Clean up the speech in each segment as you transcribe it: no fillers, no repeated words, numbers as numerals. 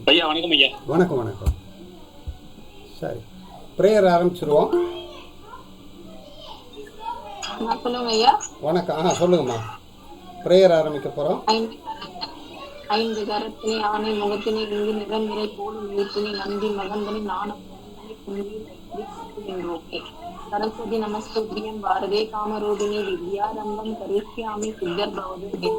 ஐயா வணக்கம் ஐயா. வணக்கம் வணக்கம். சரி, ப்ரேயர் ஆரம்பிச்சிருவோம். சொல்லுங்க ஐயா. வணக்கம். சொல்லுங்கம்மா. ப்ரேயர் ஆரம்பிக்க போகிறோம். ஐந்து கரத்தினை ஆணை முகத்தினை இங்கு நிறநிறை போலும் நீத்தினை நந்தி மகந்தனை நாணம் சரஸ்வதி நமஸ்துபியம் பாரதே காமரூபிணி வித்யாரம்பம் கரிஷ்யாமி சித்தர் பவதி.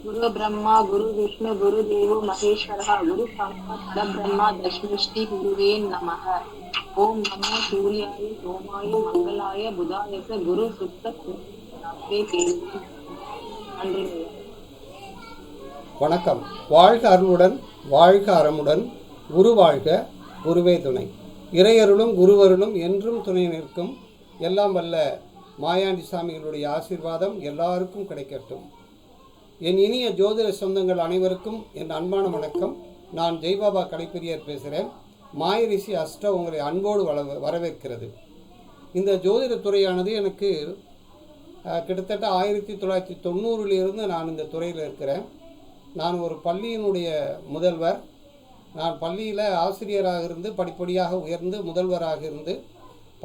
குரு பிரம்மா குரு விஷ்ணு குரு தேவோ மகேஸ்வரः குரு சாட்சாத் பரபிரம்மா தஸ்மை ஸ்ரீ குருவே நமः. ஓம் நமோ சூர்யாய சோமாய மங்களாய புதாயச குரு சுத்த நன்றி. வணக்கம். வாழ்க அருளுடன் வாழ்க அறமுடன் குரு வாழ்க குருவே துணை. இறையருளும் குருவருளும் என்றும் துணை நிற்கும் எல்லாம் வல்ல மாயாண்டி சாமிகளுடைய ஆசீர்வாதம் எல்லாருக்கும் கிடைக்கட்டும். என் இனிய ஜோதிட சொந்தங்கள் அனைவருக்கும் என் அன்பான வணக்கம். நான் ஜெய்பாபா கலைப்பெரியார் பேசுகிறேன். மாயரிஷி அஸ்ட்ரோ உங்களை அன்போடு வரவேற்கிறது. இந்த ஜோதிட துறையானது எனக்கு கிட்டத்தட்ட 1990 நான் இந்த துறையில் இருக்கிறேன். நான் ஒரு பள்ளியினுடைய முதல்வர். நான் பள்ளியில் ஆசிரியராக இருந்து படிப்படியாக உயர்ந்து முதல்வராக இருந்து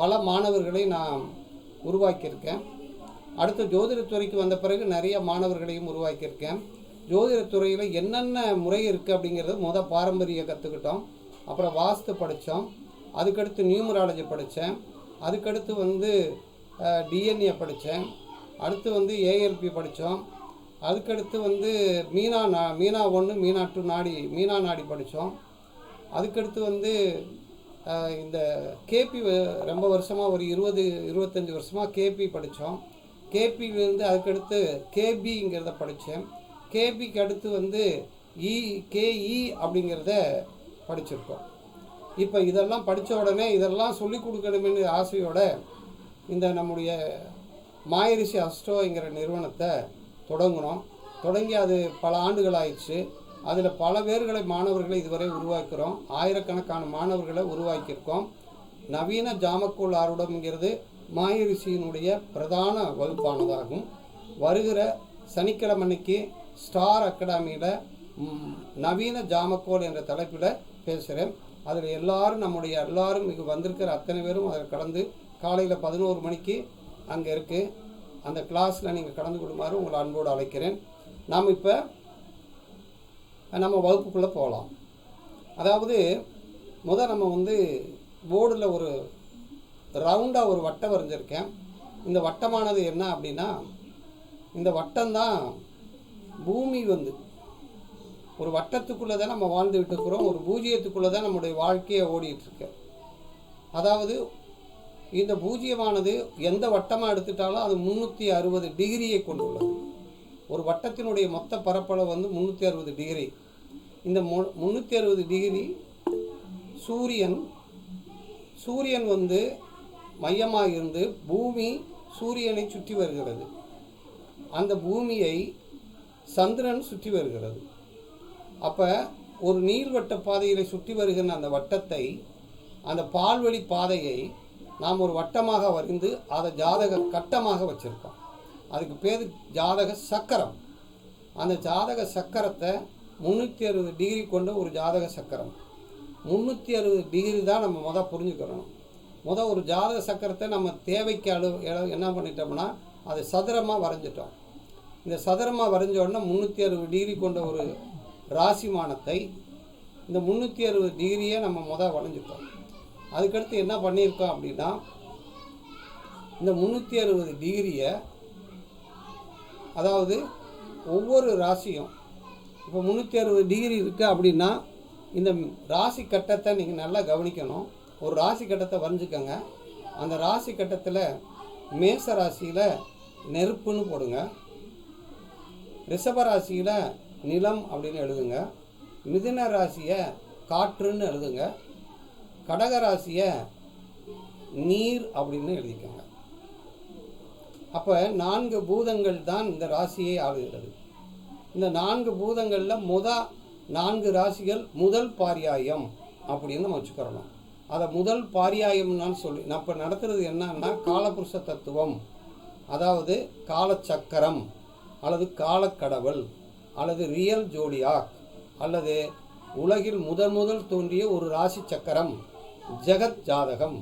பல மாணவர்களை நான் உருவாக்கியிருக்கேன். அடுத்து ஜோதிடத்துறைக்கு வந்த பிறகு நிறைய மாணவர்களையும் உருவாக்கியிருக்கேன். ஜோதிடத்துறையில் என்னென்ன முறை இருக்குது அப்படிங்கிறது பாரம்பரிய கற்றுக்கிட்டோம். அப்புறம் வாஸ்து படித்தோம். அதுக்கடுத்து நியூமராலஜி படித்தேன். அதுக்கடுத்து டிஎன்ஏ படித்தேன். அடுத்து ஏஎல்பி படித்தோம். அதுக்கடுத்து மீனா 1 மீனா 2 மீனா நாடி படித்தோம். அதுக்கடுத்து இந்த கேபி ரொம்ப வருஷமாக ஒரு 20-25 வருஷமாக கேபி படித்தோம். கேபியிலேருந்து அதுக்கடுத்து கேபிங்கிறத படித்தேன். கேபிக்கு அடுத்து கேஇ அப்படிங்கிறத படிச்சிருக்கோம். இப்போ இதெல்லாம் படித்த உடனே இதெல்லாம் சொல்லிக் கொடுக்கணும்னு ஆசையோட இந்த நம்முடைய மாயரிஷி அஸ்ட்ரோங்கிற நிறுவனத்தை தொடங்கி அது பல ஆண்டுகள் ஆயிடுச்சு. அதில் பல பேர்களை மாணவர்களை இதுவரை உருவாக்குறோம். ஆயிரக்கணக்கான மாணவர்களை உருவாக்கியிருக்கோம். நவீன ஜாமக்கோள் ஆருடம்ங்கிறது மாயரிஷியினுடைய பிரதான வகுப்பானதாகும். வருகிற சனிக்கிழமைக்கு ஸ்டார் அகாடமியில் நவீன ஜாமக்கோள் என்ற தலைப்பில் பேசுகிறேன். அதில் எல்லாரும் இங்கே வந்திருக்கிற அத்தனை பேரும் அதில் கலந்து காலையில் 11 மணிக்கு அங்கே இருக்குது. அந்த கிளாஸில் நீங்கள் கலந்து கொள்ளுமாறு உங்களை அன்போடு அழைக்கிறேன். நாம் இப்போ நம்ம வகுப்புக்குள்ளே போகலாம். அதாவது நம்ம போர்டில் ஒரு ரவுண்டாக ஒரு வட்டம் வரைஞ்சிருக்கேன். இந்த வட்டமானது என்ன அப்படின்னா, இந்த வட்டம்தான் பூமி. ஒரு வட்டத்துக்குள்ளே தான் நம்ம வாழ்ந்துகிட்டு இருக்கிறோம். ஒரு பூஜ்ஜியத்துக்குள்ளே தான் நம்முடைய வாழ்க்கையை ஓடிட்டுருக்கு. அதாவது இந்த பூஜ்ஜியமானது எந்த வட்டமாக எடுத்துட்டாலும் அது 360 டிகிரியை கொண்டுள்ளது. ஒரு வட்டத்தினுடைய மொத்த பரப்பளவு 360 டிகிரி. இந்த 360 டிகிரி சூரியன் மையமாக இருந்து பூமி சூரியனை சுற்றி வருகிறது. அந்த பூமியை சந்திரன் சுற்றி வருகிறது. அப்போ ஒரு நீள்வட்ட பாதையில் சுற்றி வருகிற அந்த வட்டத்தை, அந்த பால்வழி பாதையை நாம் ஒரு வட்டமாக வரைந்து அதை ஜாதக கட்டமாக வச்சுருக்கோம். அதுக்கு பேர் ஜாதக சக்கரம். அந்த ஜாதக சக்கரத்தை 360 டிகிரி கொண்ட ஒரு ஜாதக சக்கரம். 360 டிகிரி தான் நம்ம புரிஞ்சுக்கிறோம். ஒரு ஜாதக சக்கரத்தை நம்ம தேவைக்கு என்ன பண்ணிட்டோம்னா அதை சதுரமாக வரைஞ்சிட்டோம். இந்த சதுரமாக வரைஞ்ச உடனே 360 டிகிரி கொண்ட ஒரு ராசிமானத்தை இந்த 360 டிகிரியை நம்ம வரைஞ்சிட்டோம். அதுக்கடுத்து என்ன பண்ணியிருக்கோம் அப்படின்னா, இந்த 360 டிகிரியை, அதாவது ஒவ்வொரு ராசியும் இப்போ 360 டிகிரி இருக்குது அப்படின்னா இந்த ராசி கட்டத்தை நீங்கள் நல்லா கவனிக்கணும். ஒரு ராசி கட்டத்தை வரைஞ்சிக்கோங்க. அந்த ராசி கட்டத்தில் மேச ராசியில் நெருப்புன்னு போடுங்க. ரிஷப ராசியில் நிலம் அப்படின்னு எழுதுங்க. மிதுன ராசியை காற்றுன்னு எழுதுங்க. கடக ராசியை நீர் அப்படின்னு எழுதிக்கோங்க. அப்போ 4 பூதங்கள் தான் இந்த ராசியை ஆளுகிறது. இந்த 4 பூதங்களில் 4 ராசிகள் முதல் பாரியாயம் அப்படின்னு நம்ம வச்சுக்கிறோம். அதை முதல் பாரியாயம்னான்னு சொல்லி நான் இப்போ நடத்துகிறது என்னன்னா காலபுருஷ தத்துவம், அதாவது காலச்சக்கரம் அல்லது காலக்கடவுள் அல்லது ரியல் ஜோடியாக் அல்லது உலகில் முதல் தோன்றிய ஒரு ராசி சக்கரம் ஜெகத் ஜாதகம்.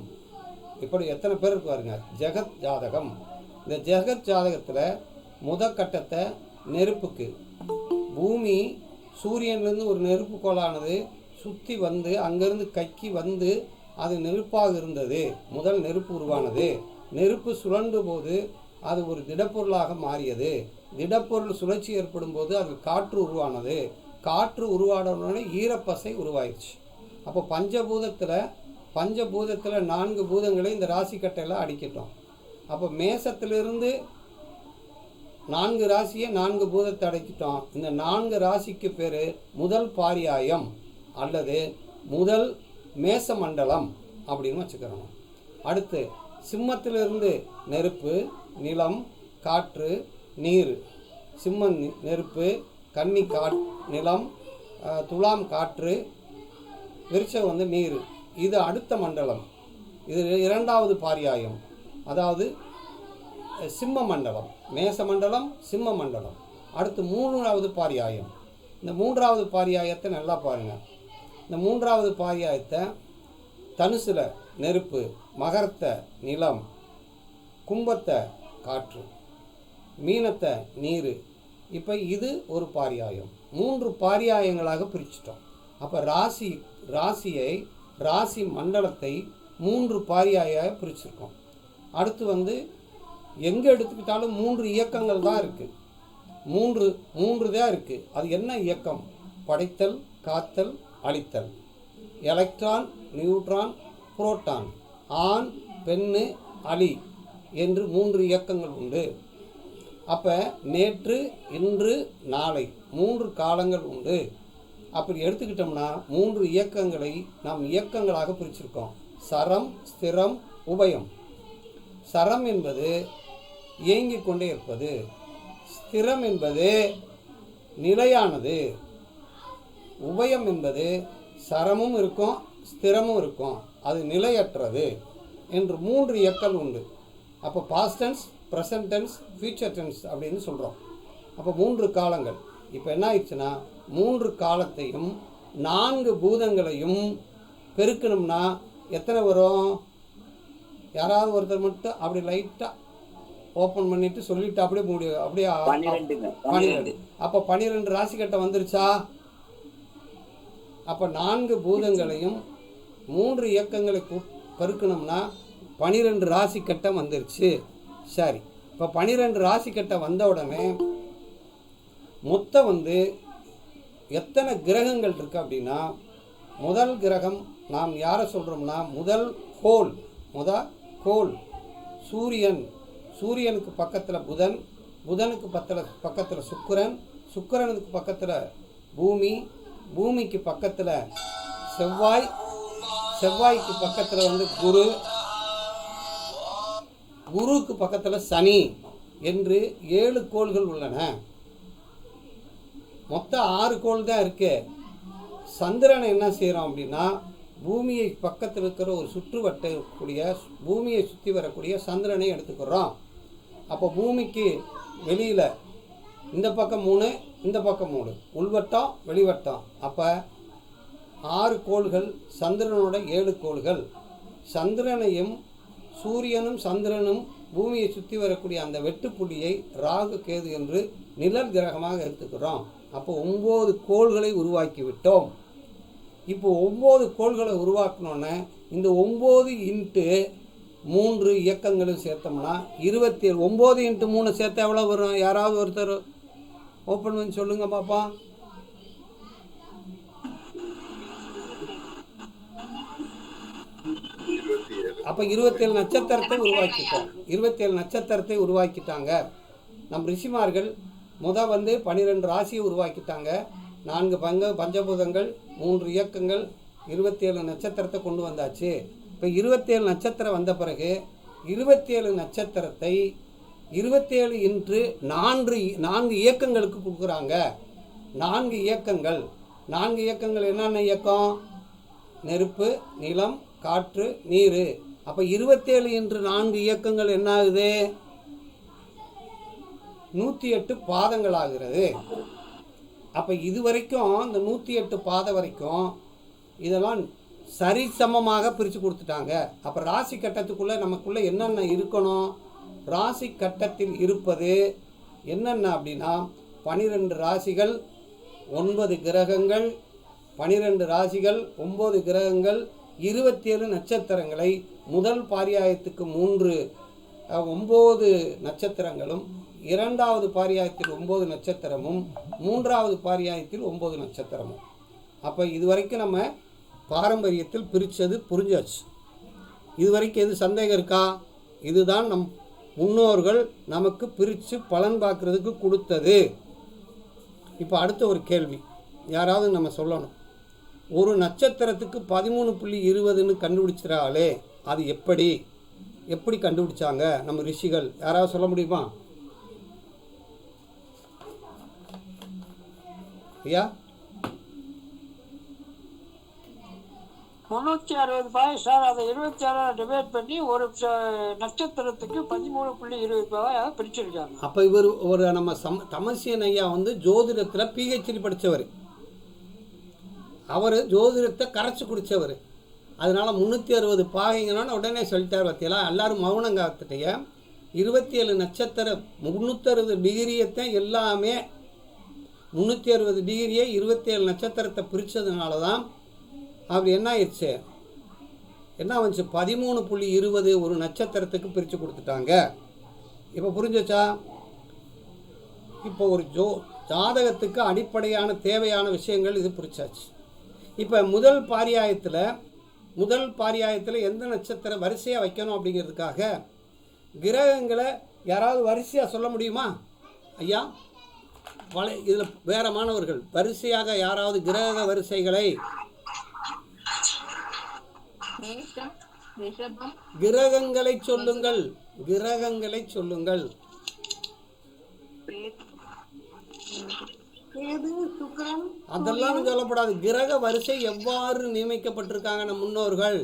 இப்படி எத்தனை பேர் பாருங்க, ஜெகத் ஜாதகம். இந்த ஜெகத் ஜாதகத்தில் கட்டத்தை நெருப்புக்கு, பூமி சூரியன்லேருந்து ஒரு நெருப்பு கோளானது சுற்றி வந்து அங்கேருந்து கக்கி வந்து அது நெருப்பாக இருந்தது. முதல் நெருப்பு உருவானது. நெருப்பு சுழன்று போது அது ஒரு திடப்பொருளாக மாறியது. திடப்பொருள் சுழற்சி ஏற்படும் போது அது காற்று உருவானது. காற்று உருவானவுடனே ஈரப்பசை உருவாயிடுச்சு. அப்போ பஞ்சபூதத்தில் 4 பூதங்களை இந்த ராசிக்கட்டையில் அடிக்கிட்டோம். அப்போ மேசத்திலிருந்து 4 ராசியை 4 பூதத்தை அடைக்கிட்டோம். இந்த 4 ராசிக்கு பேர் முதல் பாரியாயம் அல்லது முதல் மேச மண்டலம் அப்படின்னு வச்சுக்கிறோம். அடுத்து சிம்மத்திலிருந்து நெருப்பு, நிலம், காற்று, நீர். சிம்மம் நெருப்பு, கன்னி நிலம், துலாம் காற்று, விருச்சம் வந்து நீர். இது அடுத்த மண்டலம். இது 2வது பாரியாயம், அதாவது சிம்ம மண்டலம். மேச மண்டலம், சிம்ம மண்டலம். அடுத்து 3வது பாரியாயம். இந்த 3வது பாரியாயத்தை நல்லா பாருங்கள். இந்த 3வது பாரியாயத்தை தனுசில் நெருப்பு, மகரத்தை நிலம், கும்பத்தை காற்று, மீனத்தை நீர். இப்போ இது ஒரு பாரியாயம். 3 பாரியாயங்களாக பிரிச்சிட்டோம். அப்போ ராசி மண்டலத்தை 3 பாரியாயாக பிரிச்சிருக்கோம். அடுத்து வந்து எங்கே எடுத்துக்கிட்டாலும் 3 இயக்கங்கள் தான் இருக்குது. மூன்று தான் இருக்குது. அது என்ன இயக்கம்? படைத்தல், காத்தல், அழித்தல். எலக்ட்ரான், நியூட்ரான், புரோட்டான், ஆண், பெண்ணு, அலி என்று 3 இயக்கங்கள் உண்டு. அப்போ நேற்று, இன்று, நாளை 3 காலங்கள் உண்டு. அப்படி எடுத்துக்கிட்டோம்னா 3 இயக்கங்களை நாம் இயக்கங்களாக பிரிச்சிருக்கோம். சரம், ஸ்திரம், உபயம். சரம் என்பது இயங்கிக் கொண்டே இருப்பது. ஸ்திரம் என்பது நிலையானது. உபயம் என்பது சரமும் இருக்கும், ஸ்திரமும் இருக்கும், அது நிலையற்றது என்று 3 இயக்கம் உண்டு. அப்போ past tense, present tense, future tense அப்படின்னு சொல்கிறோம். அப்போ 3 காலங்கள். இப்போ என்ன ஆயிடுச்சுன்னா 3 காலத்தையும் 4 பூதங்களையும் பெருக்கணும்னா எத்தனை வரும்? யாராவது ஒருத்தர் மட்டும் அப்படி லைட்டாக ஓப்பன் பண்ணிட்டு சொல்லிட்டு அப்படியே முடியும். அப்படியே 12. அப்போ 12 ராசிக்கட்டை வந்துருச்சா? அப்போ 4 பூதங்களையும் 3 இயக்கங்களை பெருக்கணும்னா 12 ராசிக்கட்டம் வந்துருச்சு. சரி, இப்போ 12 ராசிக்கட்டம் வந்த உடனே மொத்தம் வந்து எத்தனை கிரகங்கள் இருக்குது அப்படின்னா, முதல் கிரகம் நாம் யாரை சொல்கிறோம்னா முதல் கோள் சூரியன். சூரியனுக்கு பக்கத்தில் புதன், புதனுக்கு பக்கத்தில் சுக்கிரன், சுக்கிரனுக்கு பக்கத்தில் பூமி, பூமிக்கு பக்கத்தில் செவ்வாய், செவ்வாய்க்கு பக்கத்தில் வந்து குரு, குருவுக்கு பக்கத்தில் சனி என்று 7 கோள்கள் உள்ளன. மொத்தம் 6 கோள் தான் இருக்கு. சந்திரனை என்ன செய்கிறோம் அப்படின்னா, பூமியை பக்கத்தில் இருக்கிற ஒரு சுற்றுவட்டக்கூடிய பூமியை சுற்றி வரக்கூடிய சந்திரனை எடுத்துக்கிறோம். அப்போ பூமிக்கு வெளியில் இந்த பக்கம் 3, இந்த பக்கம் 3, உள்வட்டம், வெளிவட்டம். அப்போ 6 கோள்கள், சந்திரனோட 7 கோள்கள். சந்திரனையும் சூரியனும் சந்திரனும் பூமியை சுற்றி வரக்கூடிய அந்த வெட்டுப்புள்ளியை ராகு, கேது என்று நிழல் கிரகமாக எடுத்துக்கிறோம். அப்போ 9 கோள்களை உருவாக்கி விட்டோம். இப்போ 9 கோள்களை உருவாக்கணுன்னே இந்த 9 இன்ட்டு 3 இயக்கங்களும் சேர்த்தோம்னா 27. 9 இன்ட்டு 3 சேர்த்தா எவ்வளோ வரும்? யாராவது ஒருத்தர் ஓப்பன் பண்ணி சொல்லுங்க பாப்பா. அப்போ 27 நட்சத்திரத்தை உருவாக்கிட்டோம். 27 நட்சத்திரத்தை உருவாக்கிட்டாங்க நம் ரிஷிமார்கள். வந்து 12 ராசியை உருவாக்கிட்டாங்க. 4 பஞ்சபூதங்கள், 3 இயக்கங்கள், 27 நட்சத்திரத்தை கொண்டு வந்தாச்சு. இப்போ 27 நட்சத்திரம் வந்த பிறகு 27 நட்சத்திரத்தை 27 இன்று 4 இயக்கங்களுக்கு கொடுக்குறாங்க. 4 இயக்கங்கள். 4 இயக்கங்கள் என்னென்ன இயக்கம்? நெருப்பு, நிலம், காற்று, நீர். அப்போ 27 இன்று 4 இயக்கங்கள் என்ன ஆகுது? 108 பாதங்கள் ஆகிறது. அப்போ இது வரைக்கும் இந்த 108 பாதை வரைக்கும் இதெல்லாம் சரிசமமாக பிரித்து கொடுத்துட்டாங்க. அப்போ ராசி கட்டத்துக்குள்ளே நமக்குள்ளே என்னென்ன இருக்கணும்? ராசி கட்டத்தில் இருப்பது என்னென்ன அப்படின்னா 12 ராசிகள், 9 கிரகங்கள், 12 ராசிகள், 9 கிரகங்கள், 27 நட்சத்திரங்களை முதல் பாரியாயத்துக்கு 9 நட்சத்திரங்களும், இரண்டாவது பாரியாயத்தில் 9 நட்சத்திரமும், மூன்றாவது பாரியாயத்தில் 9 நட்சத்திரமும். அப்போ இதுவரைக்கும் நம்ம பாரம்பரியத்தில் பிரித்தது புரிஞ்சாச்சு. இதுவரைக்கும் எது சந்தேகம் இருக்கா? இதுதான் நம் முன்னோர்கள் நமக்கு பிரித்து பலன் பார்க்குறதுக்கு கொடுத்தது. இப்போ அடுத்த ஒரு கேள்வி யாராவது நம்ம சொல்லணும். ஒரு நட்சத்திரத்துக்கு 13.20ன்னு கண்டுபிடிச்சிடாலே அது எப்படி கண்டுபிடிச்சாங்க நம்ம ரிஷிகள்? யாராவது சொல்ல முடியுமா ஐயா? 360 பாய் சார். அதை 26 டிவைட் பண்ணி ஒரு நட்சத்திரத்துக்கு 13.20 பாயாக பிரிச்சிருக்காங்க. அப்போ இவர் ஒரு நம்ம தமசியன் ஐயா வந்து ஜோதிடத்தில் பிஹெச்டி படித்தவர். அவர் ஜோதிடத்தை கரைச்சி குடித்தவர். அதனால் 360 பாகைங்கன்னா உடனே சொல்லிட்டார். பார்த்தீங்களா, எல்லோரும் மௌனம் காத்துட்டைய 27 நட்சத்திரம் 360 டிகிரியத்தை எல்லாமே 360 டிகிரியை 27 நட்சத்திரத்தை பிரித்ததுனால தான் அப்படி என்ன ஆயிடுச்சு, என்ன வந்துச்சு, 13.20 ஒரு நட்சத்திரத்துக்கு பிரித்து கொடுத்துட்டாங்க. இப்போ புரிஞ்சிச்சா? இப்போ ஒரு ஜாதகத்துக்கு அடிப்படையான தேவையான விஷயங்கள் இது பிரிச்சாச்சு. இப்போ முதல் பாரியாயத்தில் எந்த நட்சத்திரம் வரிசையாக வைக்கணும் அப்படிங்கிறதுக்காக கிரகங்களை யாராவது வரிசையாக சொல்ல முடியுமா ஐயா? இதில் வேற மாணவர்கள் வரிசையாக யாராவது கிரக வரிசைகளை கிரகங்களை சொல்லுங்கள். அதெல்லாம் சொல்லப்படாது. கிரக வரிசை எவ்வாறு நியமிக்கப்பட்டிருக்காங்க நம் முன்னோர்கள்?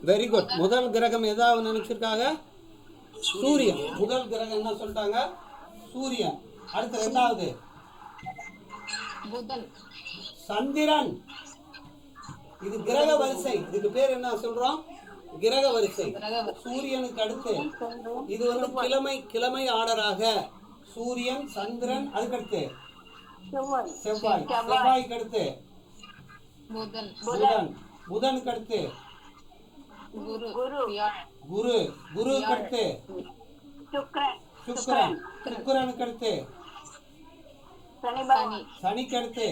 Very good. முதல் கிரகம் ஏதாவது நினைச்சிருக்காங்க? சூரியன். முதல் கிரகம் என்ன சொல்லிட்டாங்க? சூரியன். அடுத்து இரண்டாவது சந்திரன். இது கிரக வரிசை. இதுக்கு பேர் என்ன சொல்றோம்? கிரக வரிசை. சூரியனுக்கு அடுத்து இது வந்து கிழமை ஆர்டராக சூரியன், சந்திரன், அதுக்கடுத்து செவ்வாய்க்கு அடுத்து புதனுக்கு அடுத்து குருவுக்கு அடுத்து சுக்கிரனுக்கு அடுத்து சனிக்கு அடுத்து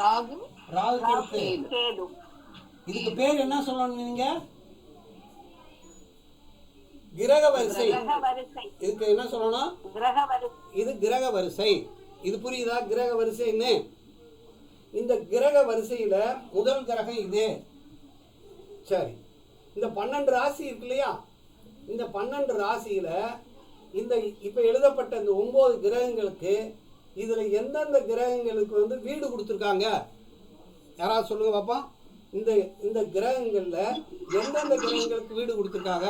ராகுக்கு அடுத்து. இதுக்கு பேர் என்ன சொல்லணும் நீங்க? கிரக வரிசை. இதுக்கு என்ன சொல்லணும்? இது கிரக வரிசை. இது புரியுதா? கிரக வரிசைன்னு. இந்த கிரக வரிசையில முதல் கிரகம் இது. சரி, இந்த 12 ராசி இருக்கு இல்லையா? இந்த 12 ராசியில இந்த இப்ப எழுதப்பட்ட இந்த 9 கிரகங்களுக்கு இதுல எந்தெந்த கிரகங்களுக்கு வந்து வீடு கொடுத்துருக்காங்க? யாராவது சொல்லுங்க பாப்பா. இந்த கிரகங்கள்ல எந்தெந்த கிரகங்களுக்கு வீடு கொடுத்துருக்காங்க?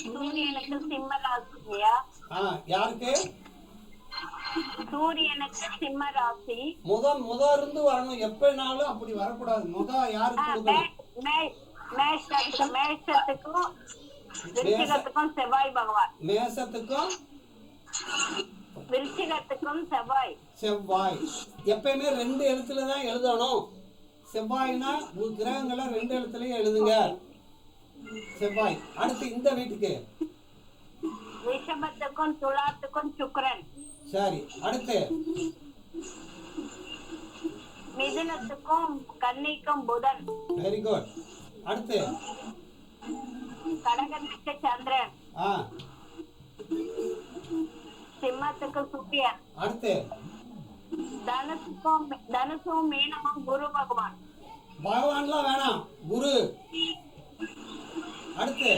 சூரியனுக்கு சிம்ம ராசியா? யாருக்கு? சூரியனுக்கு சிம்ம ராசி. முத இருந்து வரணும். எப்பனாலும் அப்படி வரக்கூடாது. முத யாருக்கு கொடுக்கணும்? மேஷத்துக்கும் விருச்சிகத்துக்கும் செவ்வாய் பகவான். மேஷத்துக்கும் விருச்சிகத்துக்கும் செவ்வாய். எப்பயுமே 2 எழுத்துல தான் எழுதணும். செவ்வாய்னா கிரகங்களை 2 எழுத்துலயே எழுதுங்க. செவ்வாய். அடுத்து இந்த வீட்டுக்கு ரிஷபத்துக்கும் துலாத்துக்கும் சுக்கிரன். சரி, அடுத்து மிதுனத்துக்கும் கன்னிக்கும் புதன். Very good. அடுத்து கடகத்துக்கு சந்திரன். சிம்மத்துக்கு சூரியன். அடுத்து தனுசும் மீனமும் குரு பகவான். பகவான்லாம் வேணாம், குரு. அடுத்து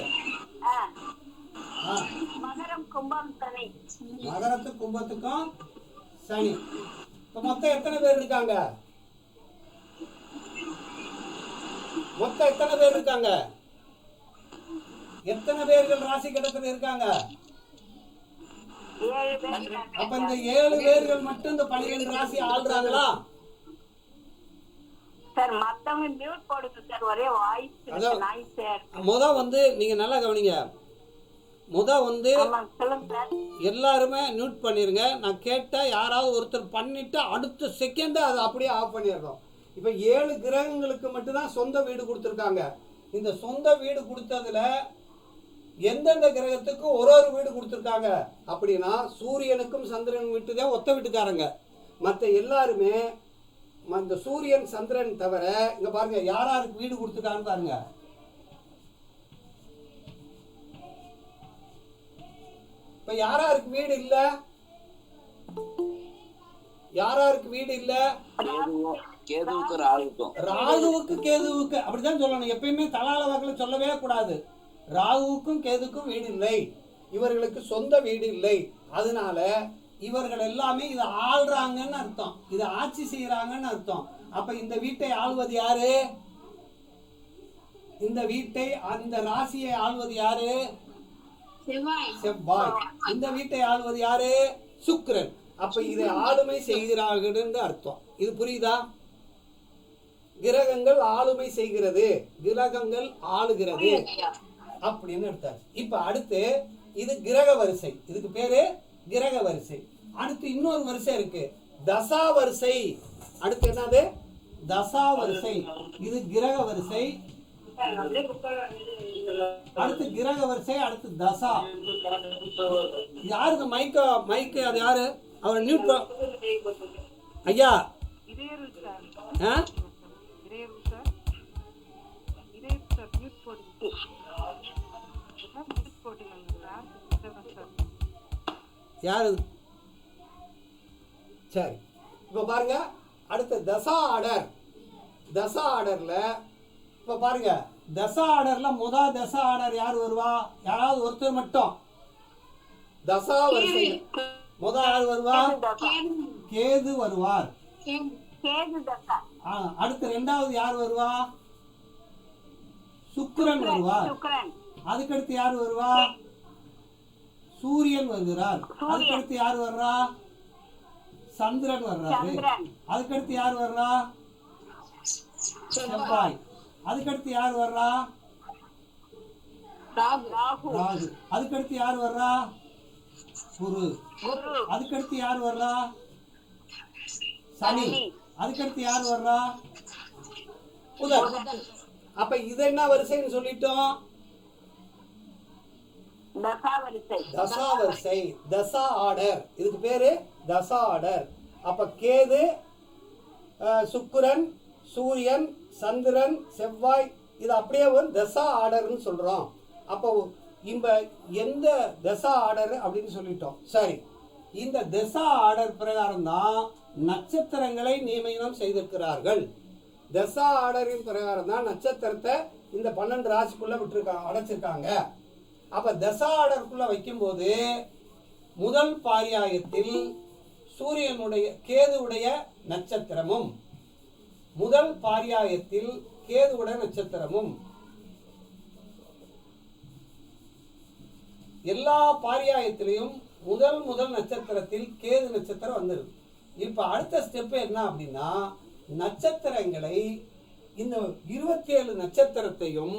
மகரம் கும்பம் சனி. மகரத்துக்கும் கும்பத்துக்கும் சனி. இப்ப மொத்தம் எத்தனை பேர் இருக்காங்க? எத்தனை பேர்கள் ராசி கட்டத்தில் இருக்காங்க? 7 பேர் அப்ப இந்த 7 பேர்கள் மட்டும் இந்த 12 ராசி ஆள்றாங்களா? சார் மத்தவங்க மியூட் போடுங்க சார், ஒரே வாய்ஸ் நாய்ஸ் சார். நீங்க நல்லா கவனிங்க. சொல்லுங்க சார். எல்லாருமே மியூட் பண்ணிருங்க. நான் கேட்டா யாராவது ஒருத்தர் பண்ணிட்டு அடுத்த செகண்ட் அதை அப்படியே ஆஃப் பண்ணிடுறோம். இப்ப 7 கிரகங்களுக்கு மட்டும்தான் சொந்த வீடு கொடுத்துருக்காங்க. இந்த சொந்த வீடு கொடுத்ததுல எந்தெந்த கிரகத்துக்கு ஒரு வீடு கொடுத்துருக்காங்க அப்படின்னா, சூரியனுக்கும் சந்திரன் வீட்டுதான் ஒத்த வீட்டுக்காரங்க. மற்ற எல்லாருமே இந்த சூரியன் சந்திரன் தவிர இங்க பாருங்க யாராருக்கு வீடு கொடுத்துருக்காங்கன்னு பாருங்க. இப்ப யாராருக்கு வீடு இல்ல? யாராருக்கு வீடு இல்ல? ராகுவுக்கு கேதுவுக்கு அப்படிதான் சொல்லணும். எப்பயுமே தலால வாக்குல சொல்லவே கூடாது. ராகுவுக்கும் கேதுக்கும் வீடு இல்லை, இவர்களுக்கு சொந்த வீடு இல்லை. அதனால இவர்கள் எல்லாமே இதை ஆள்றாங்கன்னு அர்த்தம், இதை ஆட்சி செய்யறாங்கன்னு அர்த்தம். அப்ப இந்த வீட்டை ஆள்வது யாரு? இந்த வீட்டை அந்த ராசியை ஆள்வது யாரு? செவ்வாய். இந்த வீட்டை ஆள்வது யாரு? சுக்கிரன். அப்ப இதை ஆளுமை செய்கிறார்கள் என்று அர்த்தம். இது புரியுதா? கிரகங்கள் ஆளுமை செய்கிறது, கிரகங்கள் ஆளுகிறது அப்படின்னு எடுத்தாச்சு. இப்ப அடுத்து இது கிரக வரிசை, இதுக்கு பேரு கிரக வரிசை. அடுத்து இன்னொரு வரிசை இருக்கு, தசா வரிசை. அடுத்து என்னது? தசா வரிசை. இது கிரக வரிசை. அடுத்து கிரக வரிசை, அடுத்து தசா. யாருக்கு மைக்கு அது யாரு? அவர் நியூட் ஐயா. யாரு? சரி, இப்ப பாருங்க அடுத்த தசா ஆர்டர். தசா ஆர்டர்ல இப்ப பாருங்க, தசா ஆர்டர்ல முதல் தசா ஆர்டர் யார் வருவா? யாராவது ஒருத்தர் மட்டும். தசா வரிசை முதல் யார் வருவா? கேது வருவார். அடுத்து இரண்டாவது யார் வருவா? சுக்கிரன் வருவார். அதுக்கடுத்து யார் வருவா? சூரியன் வருகிறார். அதுக்கடுத்து யார் வர்றா? சந்திரன் வர்றாரு. அதுக்கடுத்து யார் வர்றா? செவ்வாய். அதுக்கடுத்து யார் வர்றா? ராகு. அதுக்கடுத்து யார் வர்றா? குரு. அதுக்கடுத்து யார் வர்றா? சனி. அதுக்கடுத்து யார் வர்றா? புதன். அப்ப இது என்ன வரிசைன்னு சொல்லிட்டோம்? தசா வரிசை, தசா ஆர்டர். இதுக்கு பேரு தசா ஆர்டர். அப்ப கேது, சுக்கிரன், சூரியன், சந்திரன், செவ்வாய், இது அப்படியே ஒரு தசா ஆர்டர்னு சொல்றோம். அப்போ எந்த தசா ஆர்டர் அப்படின்னு சொல்லிட்டோம். சரி, இந்த தசா ஆர்டர் பிரகாரம் தான் நட்சத்திரங்களை நியமனம் செய்திருக்கிறார்கள். தசா ஆர்டரின் பிரகாரம் தான் நட்சத்திரத்தை இந்த 12 ராசிக்குள்ள விட்டுருக்காங்க, அடைச்சிருக்காங்க. அப்ப தசா ஆர்டருக்குள்ள வைக்கும்போது முதல் பாரியாயத்தில் சூரியனுடைய கேதுவுடைய நட்சத்திரமும், முதல் பாரியாயத்தில் கேதுவுடைய நட்சத்திரமும், எல்லா பாரியாயத்திலையும் முதல் நட்சத்திரத்தில் கேது நட்சத்திரம் வந்துருது. இப்ப அடுத்த ஸ்டெப் என்ன அப்படின்னா, நட்சத்திரங்களை இந்த 27 நட்சத்திரத்தையும்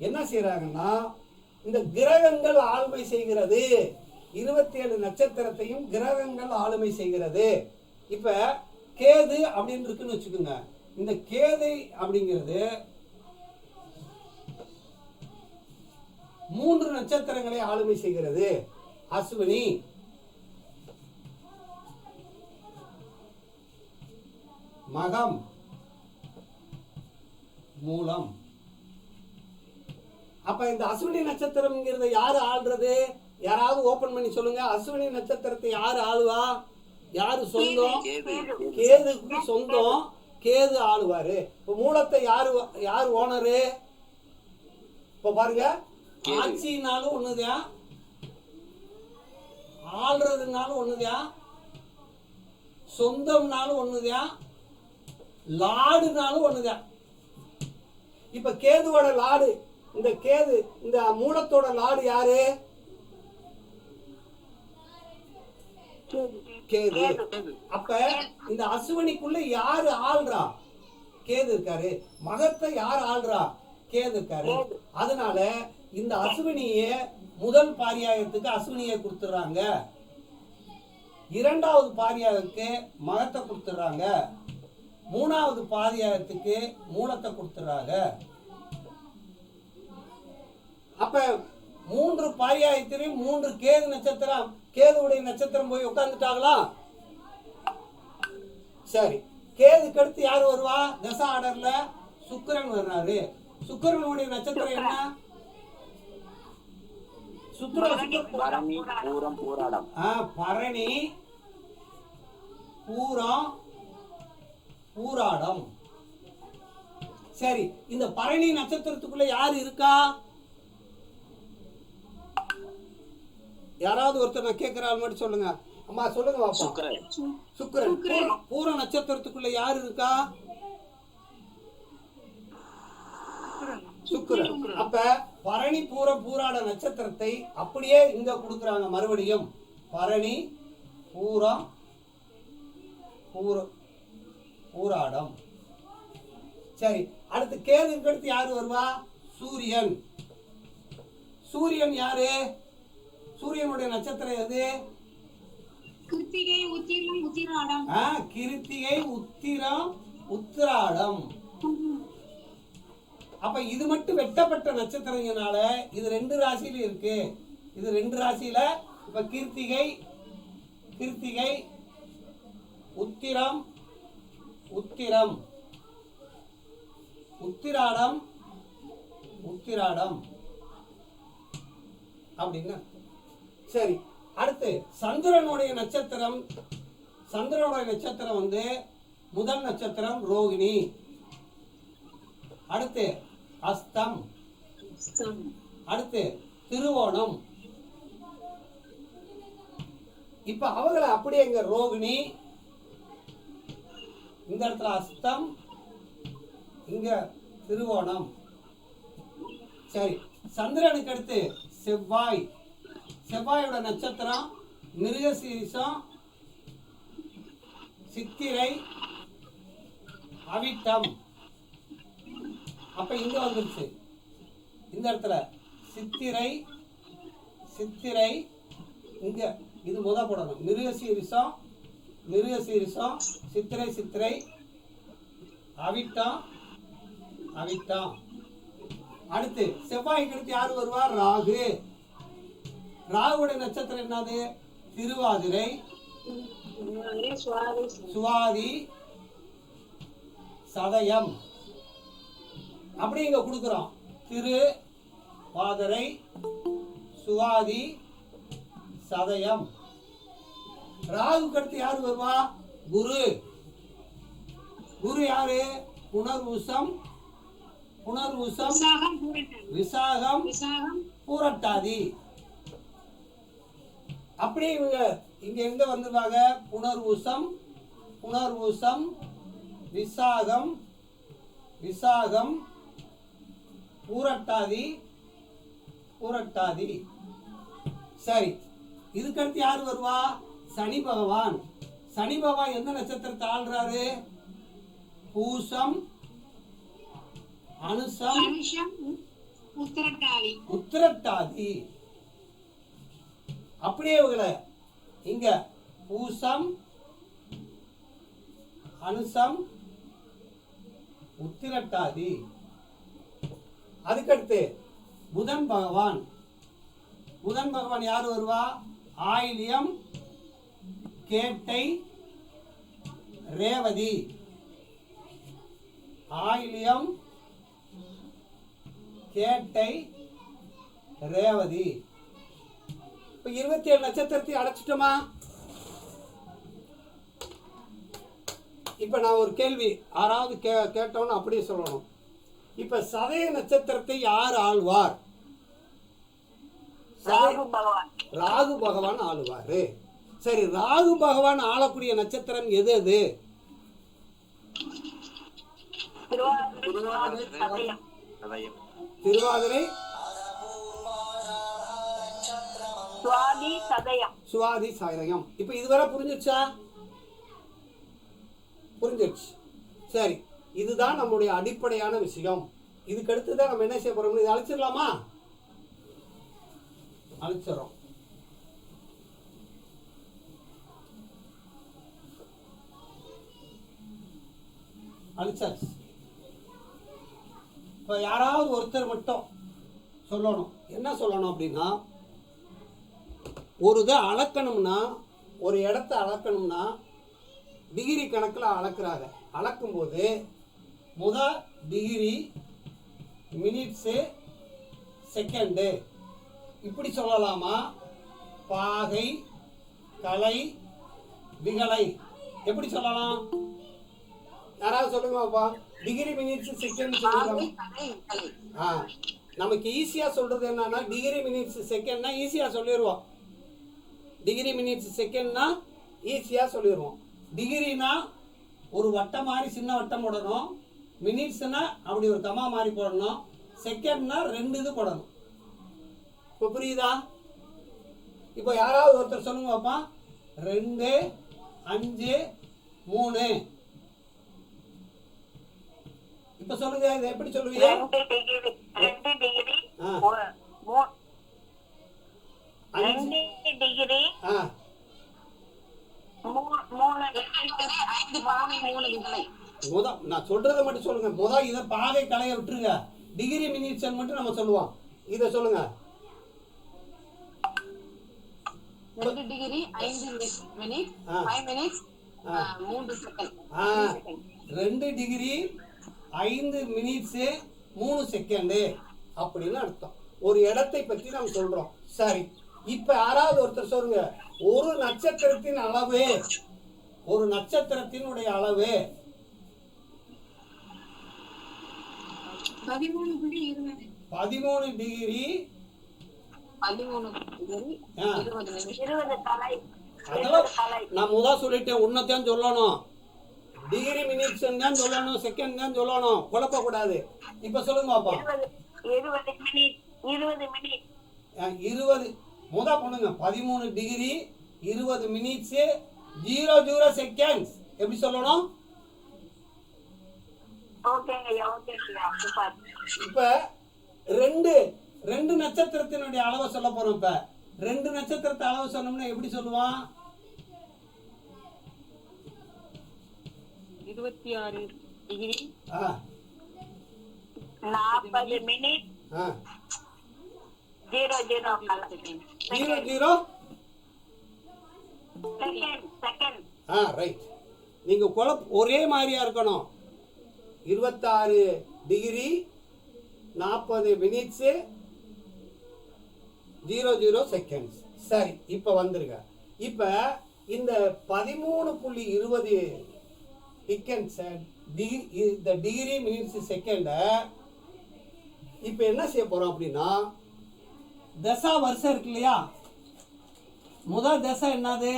என்ன செய்யறாங்கன்னா, இந்த கிரகங்கள் ஆளுமை செய்கிறது. 27 நட்சத்திரத்தையும் கிரகங்கள் ஆளுமை செய்கிறது. இப்ப கேது அப்படின்னு இருக்குன்னு வச்சுக்கோங்க. இந்த கேது அப்படிங்கிறது 3 நட்சத்திரங்களை ஆளுமை செய்கிறது. அஸ்வினி, மகம், மூலம். அப்ப இந்த அஸ்வினி நட்சத்திரம்ங்கிறத யாரு ஆள்றது? யாராவது ஓபன் பண்ணி சொல்லுங்க. அஸ்வினி நட்சத்திரத்தை யாரு ஆளுவா? யாரு சொந்தம்? கேதுக்கு சொந்தம், கேது ஆளுவாரு. இப்ப மூலத்தை யாரு ஓனரு? இப்ப பாருங்க, ஆட்சினாலும் ஒண்ணுதான், ஆள்றதுனாலும் ஒண்ணுதான், சொந்தம்னாலும் ஒண்ணுதான், லாடுனாலும் ஒண்ணுதான். இப்ப கேதுவோட லாடு, இந்த கேது, இந்த மூலத்தோட லாடு யாரு? கேது. அப்ப இந்த அசுவனிக்குள்ள யாரு ஆள்றா? கேது இருக்காரு. மகத்தை யார் ஆள்றா? கேது இருக்காரு. அதனால இந்த அசுவனிய முதல் பாரியாயத்துக்கு அசுவனியை கொடுத்துறாங்க, இரண்டாவது பாரியாயத்துக்கு மகத்தை கொடுத்துறாங்க, மூணாவது பாரியாயத்துக்கு மூலத்தை கொடுத்துறாங்க. அப்ப 3 பாரியாயத்திலையும் 3 கேது நட்சத்திரம், கேதுவுடைய நட்சத்திரம் போய் உட்கார்ந்துட்டாங்களா? சரி, கேதுக்கு அடுத்து யாரு வருவா? தசா ஆர்டர்ல சுக்கிரன் வர்றாரு. சுக்கிரனுடைய நட்சத்திரம் என்ன? பரணி, பூரம், பூராடம். பரணி, பூரம், பூராடம். சரி, இந்த பரணி நட்சத்திரத்துக்குள்ள யாரு இருக்கா? யாராவது ஒருத்தர் நான் கேட்கிறாள் மட்டும் சொல்லுங்க. அம்மா சொல்லுங்க பாப்பா. சுக்கிரன். பூர நட்சத்திரத்துக்குள்ள யாரு இருக்கா? சுக்கிரன். அப்ப பரணி, பூரம், பூராட நட்சத்திரத்தை அப்படியே இங்க கொடுக்குறாங்க மறுபடியும். பரணி, பூரம், பூராடம். சரி, அடுத்து கேதுக்கு அடுத்து யாரு வருவா? சூரியன். சூரியன் யாரு? சூரியனுடைய நட்சத்திரம் எது? கிருத்திகை, உத்திரம், உத்திராடம். கிருத்திகை, உத்திரம், உத்திராடம். அப்ப இது மட்டும் வெட்டப்பட்ட நட்சத்திரங்கனால இது 2 ராசியில இருக்கு. இது 2 ராசியில. இப்ப கிருத்திகை, உத்திரம், உத்திராடம் அப்படின்னா சரி. அடுத்து சந்திரனுடைய நட்சத்திரம். சந்திரனுடைய நட்சத்திரம் வந்து முதல் நட்சத்திரம் ரோகிணி, அடுத்து அஸ்தம், அடுத்து திருவோணம். இப்ப அவங்களை அப்படியே இங்க ரோகிணி, இந்த இடத்துல அஸ்தம், இங்க திருவோணம். சரி, சந்திரனுக்கு அடுத்து செவ்வாய். செவ்வாயோட நட்சத்திரம் மிருகசீரிஷம், சித்திரை, அவிட்டம். அப்ப இங்க வந்துருச்சு இந்த இடத்துல சித்திரை இங்க இது முத போடணும். மிருகசீரிஷம், சித்திரை, அவிட்டம். அடுத்து செவ்வாய்க்கு அடுத்து யாரு வருவா? ராகு. ராகுடைய நட்சத்திரம் என்னது? திருவாதிரை, சுவாதி, சதயம். அப்படி இங்க கொடுக்கிறோம். திருவாதிரை, சுவாதி, சதயம். ராகுக்கு அடுத்து யாரு வருவா? குரு. குரு யாரு? புனர்வூசம், விசாகம், பூரட்டாதி. அப்படியே இவங்க இங்க எங்க வந்துருவாங்க? புனர்வூசம், விசாகம், பூரட்டாதி. சரி, இதுக்கடுத்து யாரு வருவா? சனி பகவான். சனி பகவான் எந்த நட்சத்திரத்தை ஆள்றாரு? பூசம், அனுசம், உத்திரட்டாதி. அப்படியே இவங்களை இங்க பூசம், அனுசம், உத்திரட்டாதி. அதுக்கடுத்து புதன் பகவான். புதன் பகவான் யாரு வருவா? ஆயில்யம், கேட்டை, ரேவதி. ஆயில்யம், கேட்டை, ரேவதி. இப்ப 27 நட்சத்திரத்தை அடைச்சிட்டோமா? இப்ப நான் ஒரு கேள்வி யாராவது கேட்டோன்னு அப்படியே சொல்லணும். இப்ப சதய நட்சத்திரத்தை யார் ஆழ்வார்? ராகு பகவான் ஆளுவாரு. சரி, ராகு பகவான் ஆளக்கூடிய நட்சத்திரம் எது எது? திருவாதிரை, சுவாதி சதயம். சுவாதி சதயம். இப்போ இதுவரை புரிஞ்சிருச்சா? புரிஞ்சிருச்சு. சரி, இதுதான் நம்முடைய அடிப்படையான விஷயம். இதுக்கு அடுத்து தான் நம்ம என்ன செய்ய போறோம்? இதை அழிச்சிடலாமா? அழிச்சிடறோம். அழிச்சாச்சு. இப்போ யாராவது ஒருத்தர் மட்டும் சொல்லணும். என்ன சொல்லணும் அப்படின்னா, ஒரு இதை அளக்கணும்னா, ஒரு இடத்த அளக்கணும்னா டிகிரி கணக்கில் அளக்குறாங்க. அளக்கும்போது டிகிரி, மினிட்ஸு, செகண்டு இப்படி சொல்லலாமா? பாகை, கலை, விகலை எப்படி சொல்லலாம்? யாராவது சொல்லுங்கப்பா. டிகிரி, மினிட்ஸ், செகண்ட் சொல்லலாம். நமக்கு ஈஸியாக சொல்கிறது என்னன்னா, டிகிரி, மினிட்ஸ், செகண்ட்னா ஈஸியாக சொல்லிடுவோம். டிகிரி, மினிட்ஸ், செகண்ட்னா ஈஸியாக சொல்லிடுவோம். டிகிரினா ஒரு வட்டம் மாதிரி சின்ன வட்டம் போடணும். மினிட்ஸ்னா அப்படி ஒரு கமா மாதிரி போடணும். செகண்ட்னா 2 இது போடணும். இப்போ புரியுதா? இப்போ யாராவது ஒருத்தர் சொல்லுங்க பாப்பா. 2, 5, 3. இப்போ சொல்லுங்க, இதை எப்படி சொல்லுவீங்க? 2 டிகிரி 2 டிகிரி 3 நான் சொல்றதை மட்டும் சொல்லுங்க. இதை பாகை கலையை விட்டுருங்க. டிகிரி மினிட்ஸ் மட்டும் நம்ம சொல்லுவோம். இதை சொல்லுங்க. 2 degree 5 minute 5 minutes 3 second. 2 degree 5 minutes 3 second அப்படின்னு அர்த்தம். ஒரு இடத்தை பற்றி நாம் சொல்றோம். சரி, இப்ப யாராவது ஒருத்தர் சொல்லுங்க, ஒரு நட்சத்திரத்தின் அளவு, ஒரு நட்சத்திரத்தினுடைய அளவு 13.20. 13 டிகிரி 20 கலை. நான் முதல் சொல்லிட்டேன். உன்னத்தான் சொல்லணும். டிகிரி மினிட்ஸ் தான் சொல்லணும், செகண்ட் தான் சொல்லணும். குழப்பக்கூடாது. இப்ப சொல்லுங்க பாப்பா. 20 மினிட் 20 பண்ணுங்க. 13 டிகிரி 20 மினிட்ஸ் 00 செகண்ட்ஸ் எப்படி சொல்லணும்? இப்ப ரெண்டு நட்சத்திரத்தினுடைய அளவை சொல்ல போறோம். இப்ப 2 நட்சத்திரத்தை அளவு சொன்னோம்னா எப்படி சொல்லுவான்? 26 டிகிரி 40 மினிட் 00 செகண்ட். ரைட். நீங்க ஒரே மாதிரியா இருக்கணும். 26 டிகிரி 40 மினிட்ஸ் 00 செகண்ட்ஸ். சரி, இப்ப வந்துருங்க. இப்ப இந்த 13.20 செகண்ட்ஸ் இந்த டிகிரி மினிட்ஸ் செகண்ட இப்ப என்ன செய்ய போறோம் அப்படின்னா, தசா வருஷம் இருக்கு இல்லையா? முதல் தசை என்னது?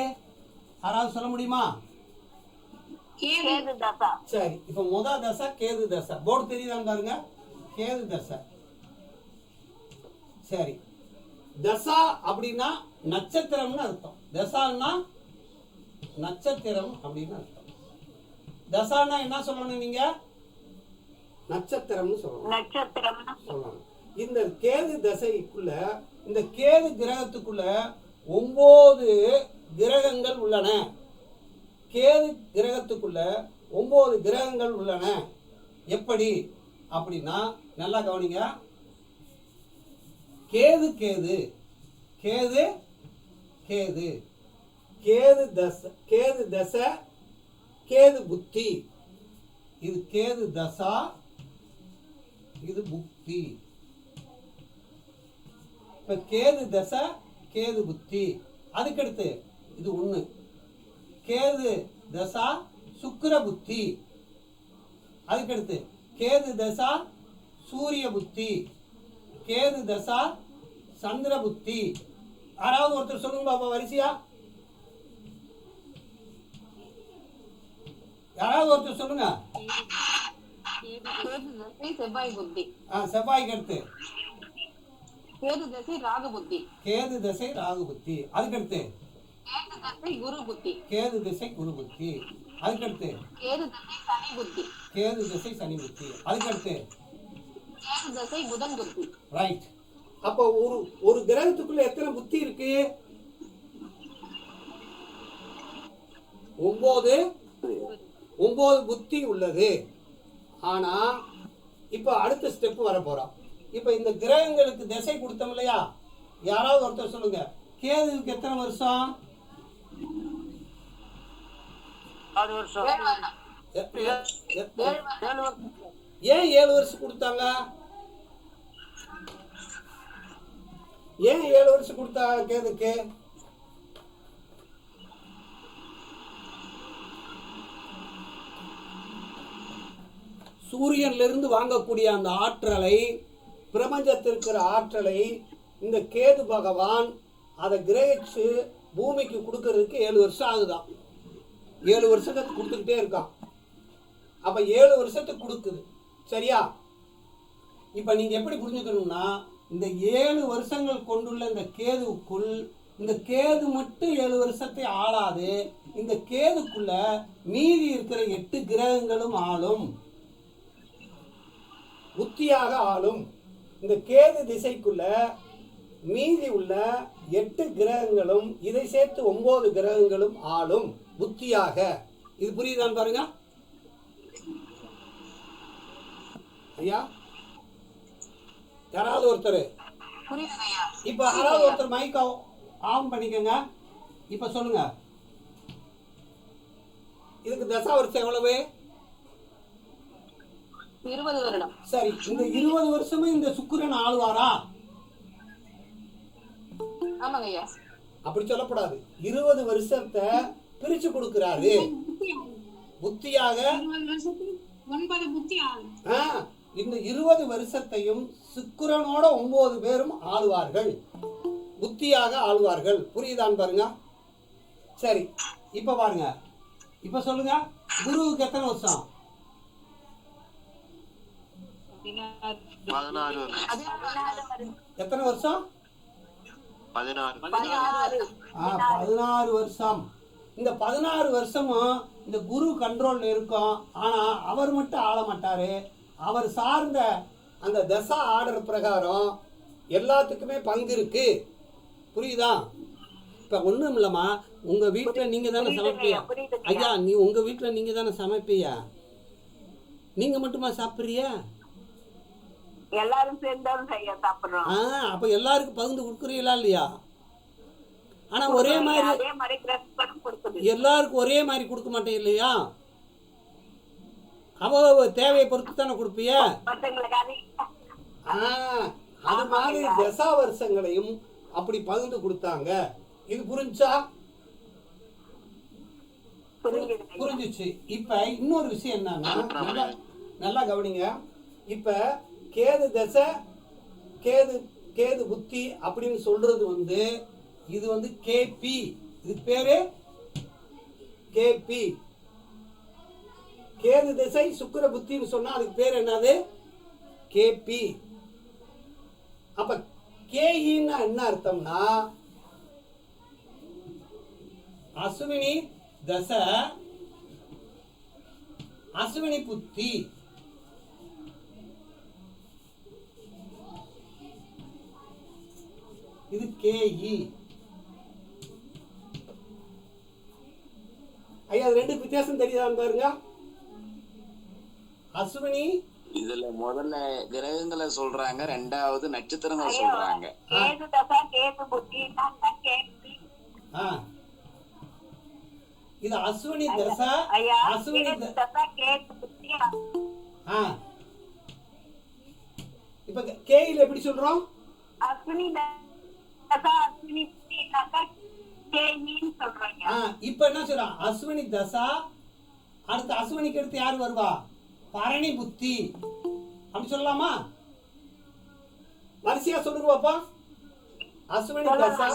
யாராவது சொல்ல முடியுமா? கேது தசா. சரி, இப்ப முதல் தசை கேது தசை. போர்டு தெரியுதான்னு பாருங்க. கேது தசை. சரி, தசா அப்படின்னா நட்சத்திரம்னு அர்த்தம். தசான்னா நட்சத்திரம் அப்படின்னு அர்த்தம். தசானா என்ன சொல்லணும்? நீங்க நட்சத்திரம்னு சொல்லணும். இந்த கேது தசைக்குள்ள, இந்த கேது கிரகத்துக்குள்ள 9 கிரகங்கள் உள்ளன. கேது கிரகத்துக்குள்ள 9 கிரகங்கள் உள்ளன. எப்படி அப்படின்னா, நல்லா கவனிங்க. கேது கேது கேது கேது கேது தசை, கேது தசை, கேது புத்தி. இது கேது தசா, இது புத்தி. இப்ப கேது தசை, கேது புத்தி. அதுக்கடுத்து இது 1. கேது தசா சுக்கிர புத்தி. அதுக்கடுத்து கேது தசா சூரிய புத்தி. கேது தசா சந்திர புத்தி. யாராவது ஒருத்தர் சொல்லுங்க பாப்பா வரிசையா. யாராவது ஒருத்தர் சொல்லுங்க. செவ்வாய் புத்தி. செவ்வாய்க்கு அடுத்து கேது திசை ராகு புத்தி. கேது திசை ராகு புத்தி. அதுக்கடுத்து கேது திசை குரு புத்தி. கேது திசை குரு புத்தி. அதுக்கடுத்து கேது திசை சனி புத்தி. கேது திசை சனி புத்தி. அதுக்கடுத்து கேது திசை புதன் புத்தி. ரைட். அப்போ ஒரு கிரகத்துக்குள்ள எத்தனை புத்தி இருக்கு? 9 புத்தி உள்ளது. ஆனா இப்ப அடுத்த ஸ்டெப் வர போறோம். இப்ப இந்த கிரகங்களுக்கு திசை கொடுத்தோம் இல்லையா? யாராவது ஒருத்தர் சொல்லுங்க, கேதுவுக்கு எத்தனை வருஷம்? 6 வருஷம். ஏன் 7 வருஷம் கொடுத்தாங்க? ஏன் 7 வருஷம் கொடுத்தாங்க கேதுக்கு? சூரியன்ல இருந்து வாங்கக்கூடிய அந்த ஆற்றலை, பிரபஞ்சத்தில் இருக்கிற ஆற்றலை இந்த கேது பகவான் அதை கிரகிச்சு பூமிக்கு கொடுக்கறதுக்கு 7 வருஷம் ஆகுதான். 7 வருஷத்துக்கு கொடுத்துக்கிட்டே இருக்கான். அப்ப 7 வருஷத்துக்கு கொடுக்குது. சரியா? இப்ப நீங்க எப்படி புரிஞ்சுக்கணும்னா, இந்த 7 வருஷங்கள் கொண்டுள்ள இந்த கேதுவுக்குள் இந்த கேது மட்டும் 7 வருஷத்தை ஆளாது. இந்த கேதுக்குள்ள மீதி இருக்கிற 8 கிரகங்களும் ஆளும், புத்தியாக ஆளும். இந்த கேது திசைக்குள்ள மீதி உள்ள 8 கிரகங்களும் இதை சேர்த்து 9 கிரகங்களும் ஆளும் புத்தியாக. இது புரியுதான்னு பாருங்க ஐயா. யாராவது ஒருத்தர் இப்ப யாராவது ஒருத்தர் மைக் ஆன் பண்ணிக்கங்க. இப்ப சொல்லுங்க, இதுக்கு தசா வருஷம் எவ்வளவு? 20 வருடம். சரி, இந்த 20 வருஷமும் இந்த சுக்கிரன் ஆளுவாரா? ஆமாங்க ஐயா. அப்படி சொல்லக்கூடாது. 20 வருஷத்தை பிரிச்சு கொடுக்கிறாரு புத்தியாக. 20 வருஷத்துக்கு 9 புத்தி ஆகும். இந்த 20 வருஷத்தையும் சுக்கிரனோட 9 பேரும் ஆளுவார்கள், புத்தியாக ஆளுவார்கள். புரியுதான்னு பாருங்க. சரி, இப்ப பாருங்க. இப்ப சொல்லுங்க, குருவுக்கு எத்தனை வருஷம்? 16 எத்தனை வருஷம்? 16 வருஷம். இந்த 16 வருஷமும் இந்த குரு கண்ட்ரோல்ல இருக்கும். ஆனா அவர் மட்டும் ஆள மாட்டாரு. அவர் சார்ந்த அந்த தசா ஆர்டர் பிரகாரம் எல்லாத்துக்குமே பங்கு இருக்கு. புரியுதா? இப்ப ஒண்ணும் இல்லம்மா, உங்க வீட்டுல நீங்க தானே சமைப்பியா ஐயா? உங்க வீட்டுல நீங்க தானே சமைப்பியா? நீங்க மட்டுமா சாப்பிடுறியா? எல்லாரும் சேர்ந்தாலும் ஐயா சாப்பிடுறோம். அப்ப எல்லாருக்கும் பகிர்ந்து கொடுக்குறீங்களா இல்லையா? ஆனா ஒரே மாதிரி எல்லாருக்கும் ஒரே மாதிரி கொடுக்க மாட்டேன் இல்லையா? அவ தேவையை பொறுத்து தானே கொடுப்பிய. அது மாதிரி தசா வருஷங்களையும் அப்படி பகிர்ந்து கொடுத்தாங்க. இது புரிஞ்சா? புரிஞ்சிச்சு. இப்ப இன்னொரு விஷயம் என்னன்னா, நல்லா கவனிங்க. இப்ப கேது தசை, கேது புத்தி அப்படின்னு சொல்றது இது கேபி. இது பேரு கேபி. கேது திசை சுக்கிர புத்தின்னு சொன்னா அதுக்கு பேர் என்னது? கேபி. அப்ப கேஇன்னா என்ன அர்த்தம்னா, அஸ்வினி தசை, அஸ்வினி புத்தி. இது கேஇ. ஐயா, அது ரெண்டு வித்தியாசம் தெரியுதான்னு பாருங்க. அஸ்வினி இதுல முதல்ல கிரகங்களை சொல்றாங்க, ரெண்டாவது நட்சத்திரங்கள் சொல்றாங்க. கேது தசா, கேது புத்தி, இது அஸ்வினி தசா, அஸ்வினி தசா, கேது புத்தி. இப்ப கேயில எப்படி சொல்றோம்? அஸ்வினி தசா, அஸ்வினி புத்தி, கேயின்னு சொல்றாங்க. இப்ப என்ன சொல்றான்? அஸ்வினி தசா, அடுத்து அஸ்வினிக்கு அடுத்து யார் வருவா? பரணி புத்தி. அப்படி சொல்லலாமா? வரிசையா சொல்லுங்க பாப்பா. அஸ்வினி தசா.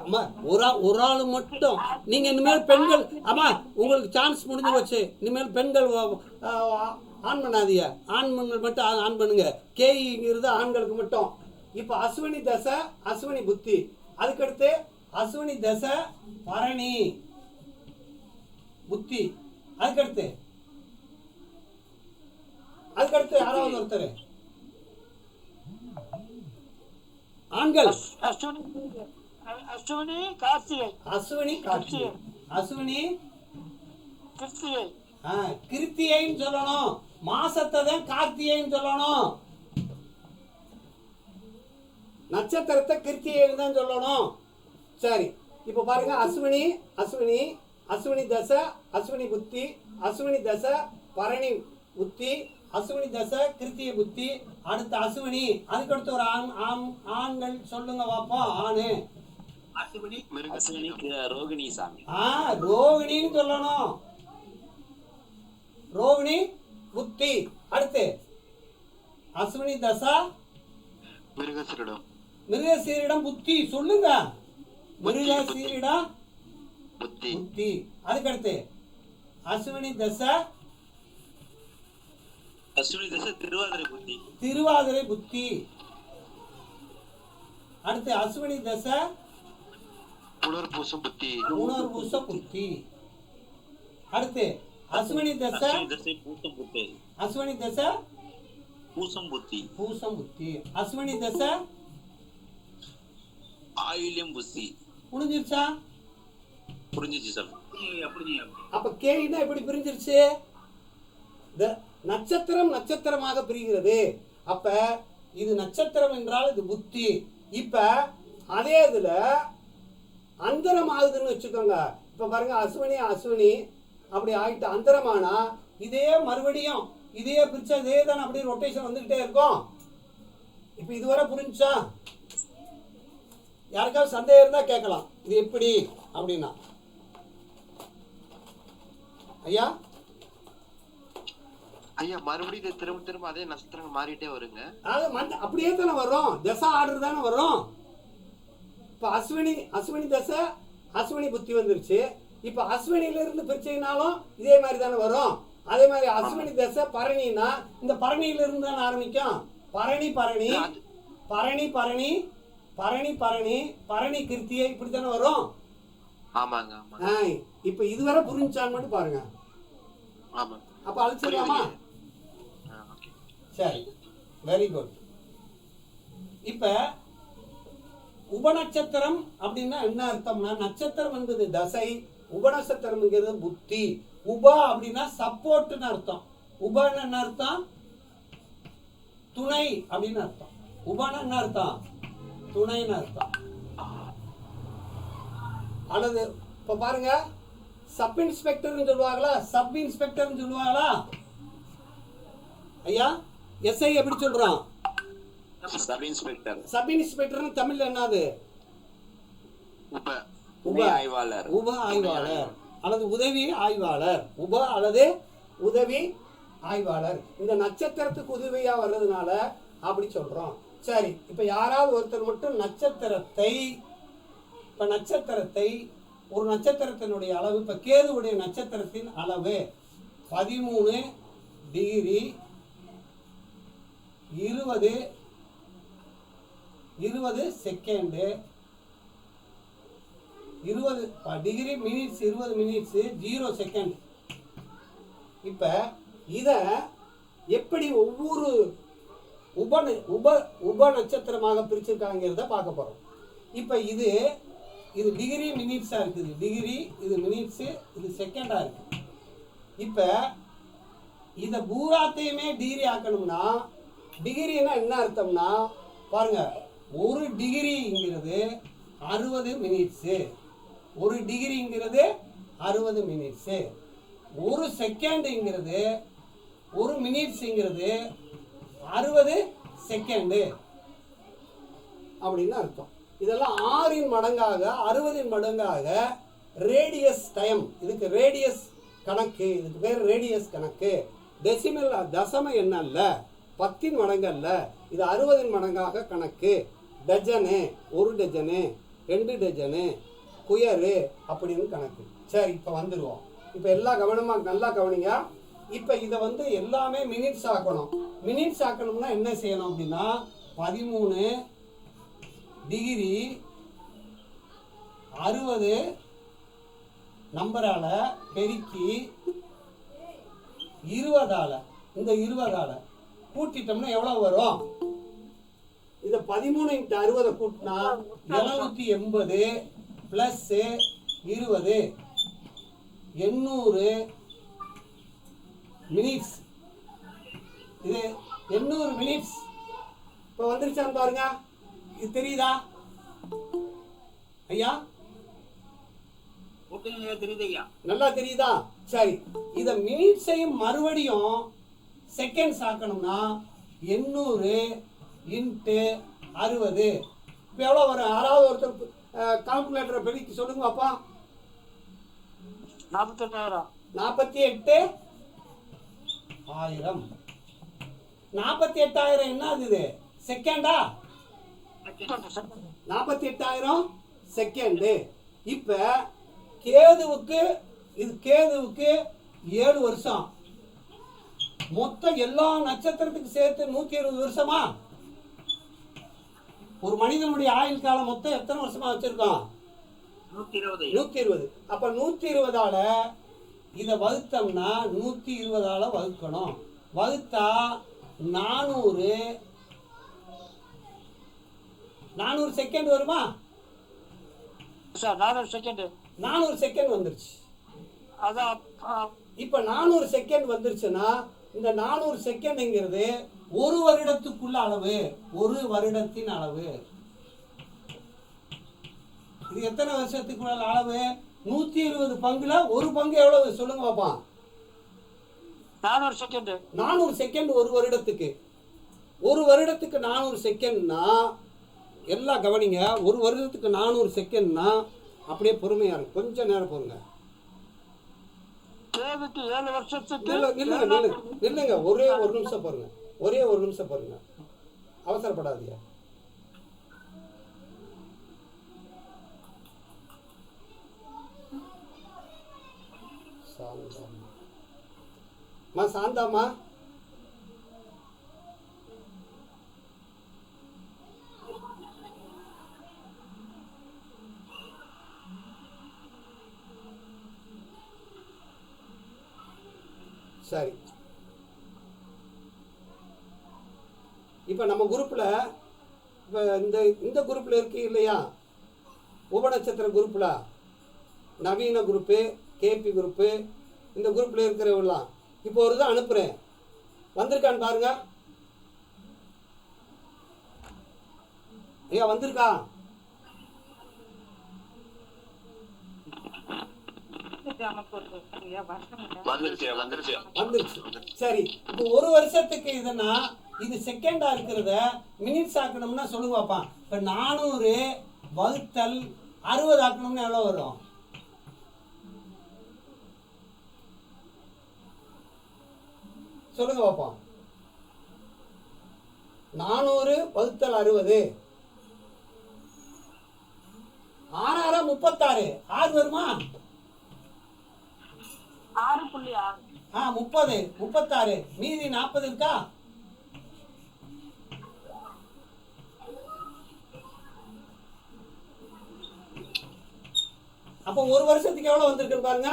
அம்மா, ஒரு ஆளு மட்டும் நீங்க இனிமேல் பெண்கள், அம்மா உங்களுக்கு சான்ஸ் முடிஞ்சு போச்சு. இனிமேல் பெண்கள் ஆன் பண்ணாதீங்க, ஆண்கள் மட்டும் ஆன் பண்ணுங்க. கேஇங்கிறது ஆண்களுக்கு மட்டும். இப்போ அஸ்வினி தசை அஸ்வினி புத்தி, அதுக்கடுத்து அஸ்வினி தசை பரணி புத்தி, அதுக்கடுத்து யாராவது ஒருத்தர் ஆண்கள். அஸ்வினி கார்த்திகை, அஸ்வினி கார்த்திகை, அஸ்வினி கிருத்திகை, கிருத்திகைன்னு சொல்லணும். மாசத்தை தான் கார்த்திகைன்னு சொல்லணும். நட்சத்திரத்தை கிருத்திகைன்னு தான் சொல்லணும். சரி, இப்போ பாருங்க, அஸ்வினி அஸ்வினி அஸ்வினி தசை அஸ்வினி புத்தி, அஸ்வினி தசை பரணி புத்தி, அஸ்வினி தசை கிருத்திகை புத்தி, அடுத்து அஸ்வினி, அதுக்கடுத்து ஒரு ஆண்கள் சொல்லுங்க பாப்போம். ஆணு அஸ்வினி ரோகிணி சாமி. ரோகிணின்னு சொல்லணும். ரோகிணி புத்தி. அடுத்து அஸ்வினி தசா மிருகசீரிடம் புத்தி சொல்லுங்க. மிருகசீரிடம் புத்தி. அதுக்கடுத்து அஸ்வினி தசை திருவாதிரை புத்தி. அடுத்து அஸ்வினி தசை புனர்பூச புத்தி. அடுத்து அஸ்வினி தசை பூசம் புத்தி. அஸ்வினி தசை ஆயில்யம் புத்தி. புரிஞ்சிருச்சா? புரிஞ்சிச்சு சார். அப்ப கேள்வினா எப்படி பிரிஞ்சிருச்சு? நட்சத்திரம் நட்சத்திரமாக பிரிகிறது. அப்ப இது நட்சத்திரம் என்றால் இது புத்தி. இப்ப அதே இதுல அந்தரம் ஆகுதுன்னு வச்சுக்கோங்க. இப்ப பாருங்க, அஸ்வினி அஸ்வினி அப்படி ஆயிட்டு அந்தரமானா இதே மறுபடியும் இதே பிரிச்சா இதே தானே அப்படியே ரொட்டேஷன் வந்துகிட்டே இருக்கும். இப்ப இதுவரை புரிஞ்சா? யாருக்காவது சந்தேகம் இருந்தா கேட்கலாம், இது எப்படி அப்படின்னா. ஐயா மறுபடியும் திரும்ப அதே நட்சத்திரங்கள் மாறிட்டே வருங்க. அப்படியே தானே வரும், தசை ஆர்டர் தானே வரும். இப்ப அஸ்வினி தசை அஸ்வினி புத்தி வந்துருச்சு. இப்ப அஸ்வினில இருந்து பிரிச்சைனாலும் இதே மாதிரி தானே வரும். அதே மாதிரி அஸ்வினி தசை பரணினா இந்த பரணியில இருந்து தானே ஆரம்பிக்கும். பரணி பரணி பரணி பரணி பரணி பரணி பரணி கிருத்தியை இப்படி தானே வரும். ஆமாங்க. இப்ப இதுவரை புரிஞ்சான்னு மட்டும் பாருங்க. அப்ப அழைச்சிடலாமா? சரி, வெரி குட். இப்ப உபநட்சத்திரம் அப்படின்னா என்ன அர்த்தம்னா, நட்சத்திரம் என்பது தசை, உபநட்சத்திரம்ங்கிறது புத்தி. உப அப்படின்னா சப்போர்ட்னு அர்த்தம். உபன்னு என்ன அர்த்தம்? துணை அப்படின்னு அர்த்தம். உபன்னு என்ன அர்த்தம்? துணைன்னு அர்த்தம். அல்லது இப்ப பாருங்க, சப் இன்ஸ்பெக்டர்னு சொல்லுவாங்களா, சப் இன்ஸ்பெக்டர்னு சொல்லுவாங்களா? ஐயா எஸ்ஐ எப்படி சொல்றான்? Sub inspector. சப் இன்ஸ்பெக்டர்னு தமிழ்ல என்னது? உப ஆய்வாளர். உப ஆய்வாளர் அல்லது உதவி ஆய்வாளர். உப அல்லது உதவி ஆய்வாளர். இந்த நட்சத்திரத்துக்கு உதவியா வர்றதுனால அப்படி சொல்றோம். சரி, இப்ப யாராவது ஒருத்தர் மட்டும் நட்சத்திரத்தை, இப்ப நட்சத்திரத்தை ஒரு நட்சத்திரத்தினுடைய அளவு, இப்ப கேதுவுடைய நட்சத்திரத்தின் அளவு 13 degree 20 second 20 degree minutes 20 minutes 0 second. இப்ப இத எப்படி ஒவ்வொரு உப நட்சத்திரமாக பிரிச்சிருக்காங்கிறத பார்க்க போறோம். இப்ப இது டிகிரி மினிட்ஸா இருக்குது. டிகிரி, இது மினிட்ஸ், இது செகண்டா இருக்கு. இப்ப இத பூராத்தையுமே டிகிரி ஆக்கணும்னா, டிகிரினா என்ன அர்த்தம்னா பாருங்க, ஒரு டிகிரிங்கிறது 60 மினிட்ஸு. ஒரு டிகிரிங்கிறது 60 மினிட்ஸு. ஒரு செகண்டுங்கிறது, ஒரு மினிட்ஸுங்கிறது 60 செகண்டு அப்படின்னு அர்த்தம். இதெல்லாம் 6 மடங்காக 60 மடங்காக ரேடியஸ் டைம். இதுக்கு ரேடியஸ் கணக்கு, இதுக்கு பேர் ரேடியஸ் கணக்கு. டெசிமல் தசம என்ன அல்ல, 10 மடங்கு அல்ல, இது 60 மடங்காக கணக்கு. டஜனு, 1 டஜனு, 2 டஜனு, குயரு அப்படின்னு கணக்கு. சரி, இப்போ வந்துடுவோம். இப்போ எல்லாம் கவனமாக நல்லா கவனிங்க. இப்போ இதை வந்து எல்லாமே மினிட்ஸ் ஆக்கணும். மினிட்ஸ் ஆக்கணும்னா என்ன செய்யணும் அப்படின்னா 13 டிகிரி 60 நம்பரால் பெருக்கி 20ஆல் இந்த 20ஆல் கூட்டிட்டோம்னா எவ்வளோ வரும்? இதை 13 × 60 கூட்டினா 780 ப்ளஸ் 20 800 மினிட்ஸ். இது 800 மினிட்ஸ். இப்போ வந்துருச்சான்னு பாருங்க. இது தெரியுதா ஐயா? நல்லா தெரியுதா? சரி, இதை மினிட்ஸையும் மறுபடியும் செகண்ட்ஸ் ஆக்கணும்னா 800 × 60 இப்போ எவ்வளோ வரும்? யாராவது ஒருத்தர் கால்குலேட்டரை பெருக்கி சொல்லுங்க பாப்பா. 48,000. 48,000. 48,000 என்னது இது? செகண்டா? 48,000 செகண்டு. இப்போ கேதுவுக்கு 7 வருஷம். மொத்தம் எல்லா நட்சத்திரத்துக்கு சேர்த்து 120 வருஷமா? ஒரு மனிதனுடைய ஆயுள் காலம் மொத்தம் எத்தனை வருஷமா வச்சிருக்கோம்? 120. அப்ப 120ஆல இதை வகுத்தோம்னா 120ஆல வகுக்கணும். வகுத்தா 400 செகண்ட் வருமா? Sir 400 second. 400 செகண்ட் வந்துருச்சு. அதான் இப்ப 400 செகண்ட் வந்துருச்சுன்னா இந்த 400 செகண்ட்ங்கிறது ஒரு வருடத்துக்குள்ள அளவு, ஒரு வருடத்தின் அளவு. இது எத்தனை வருஷத்துக்குள்ள அளவு? 120 பங்குல ஒரு பங்கு எவ்வளவு சொல்லுங்க பாப்பா? 400 செகண்ட். 400 செகண்ட் ஒரு வருடத்துக்கு. ஒரு வருடத்துக்கு 400 செகண்ட்னா எல்லாம் கவனிங்க. ஒரு வருடத்துக்கு 400 செகண்ட்னா அப்படியே பொறுமையா இருக்கு. கொஞ்சம் நேரம் பொறுங்க. கேதுக்கு 7 வருஷத்துக்கு இல்லைங்க, ஒரே ஒரு நிமிஷம் பாருங்க. ஒரே ஒரு நிமிஷம் பாருங்க, அவசரப்படாதீங்க. சாந்தாமா சரி. இப்போ நம்ம குரூப்பில் இப்போ இந்த குரூப்பில் இருக்கு இல்லையா? உபநட்சத்திர குரூப்பில் நவீன குரூப்பு, கேபி குரூப்பு, இந்த குரூப்பில் இருக்கிறவங்களாம் இப்போ ஒரு தான் அனுப்புகிறேன். வந்திருக்கான்னு பாருங்க. ஐயா வந்திருக்கா? வந்துருச்சு. சரி, இப்போ ஒரு வருஷத்துக்கு இதுன்னா இது செகண்டா இருக்கிறத மினிட்ஸ் ஆக்கணும்னா சொல்லுங்க பாப்பா. இப்போ 400 வகுத்தல் 60 ஆக்கணும்னா எவ்வளோ வரும்? சொல்லுங்க பாப்பா. 400 வகுத்தல் 60 6 36. 6 வருமா? 6.6. 30 36 மீதி 40 இருக்கா? அப்போ ஒரு வருஷத்துக்கு எவ்வளவு வந்திருக்கு பாருங்க.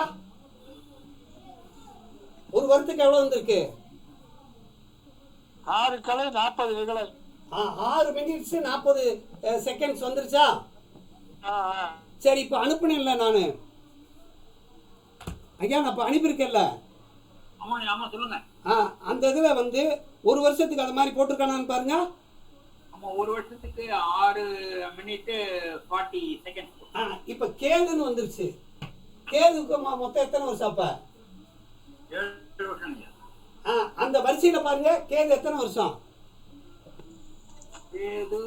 ஒரு வருஷத்துக்கு எவ்வளவு வந்திருக்கு? 6 கலை 40 விகளை. 6 மினிட்ஸ் 40 செகண்ட்ஸ் வந்துருச்சா? சரி, இப்போ அனுப்புனேன்ல நானு ஐயா, நான் இப்போ அனுப்பியிருக்கேன்ல. ஆமா சொல்லுங்க. அந்த இதில் வந்து ஒரு வருஷத்துக்கு அது மாதிரி போட்டிருக்கானான்னு பாருங்க. ஆமா, ஒரு வருஷத்துக்கு 6 மினிட் 40 செகண்ட். இப்போ கேதுன்னு வந்துருச்சு. கேதுக்கு மொத்தம் எத்தனை வருஷம்? அப்ப 7 வருஷம். அந்த வரிசையில பாருங்க, கேது எத்தனை வருஷம்? கேது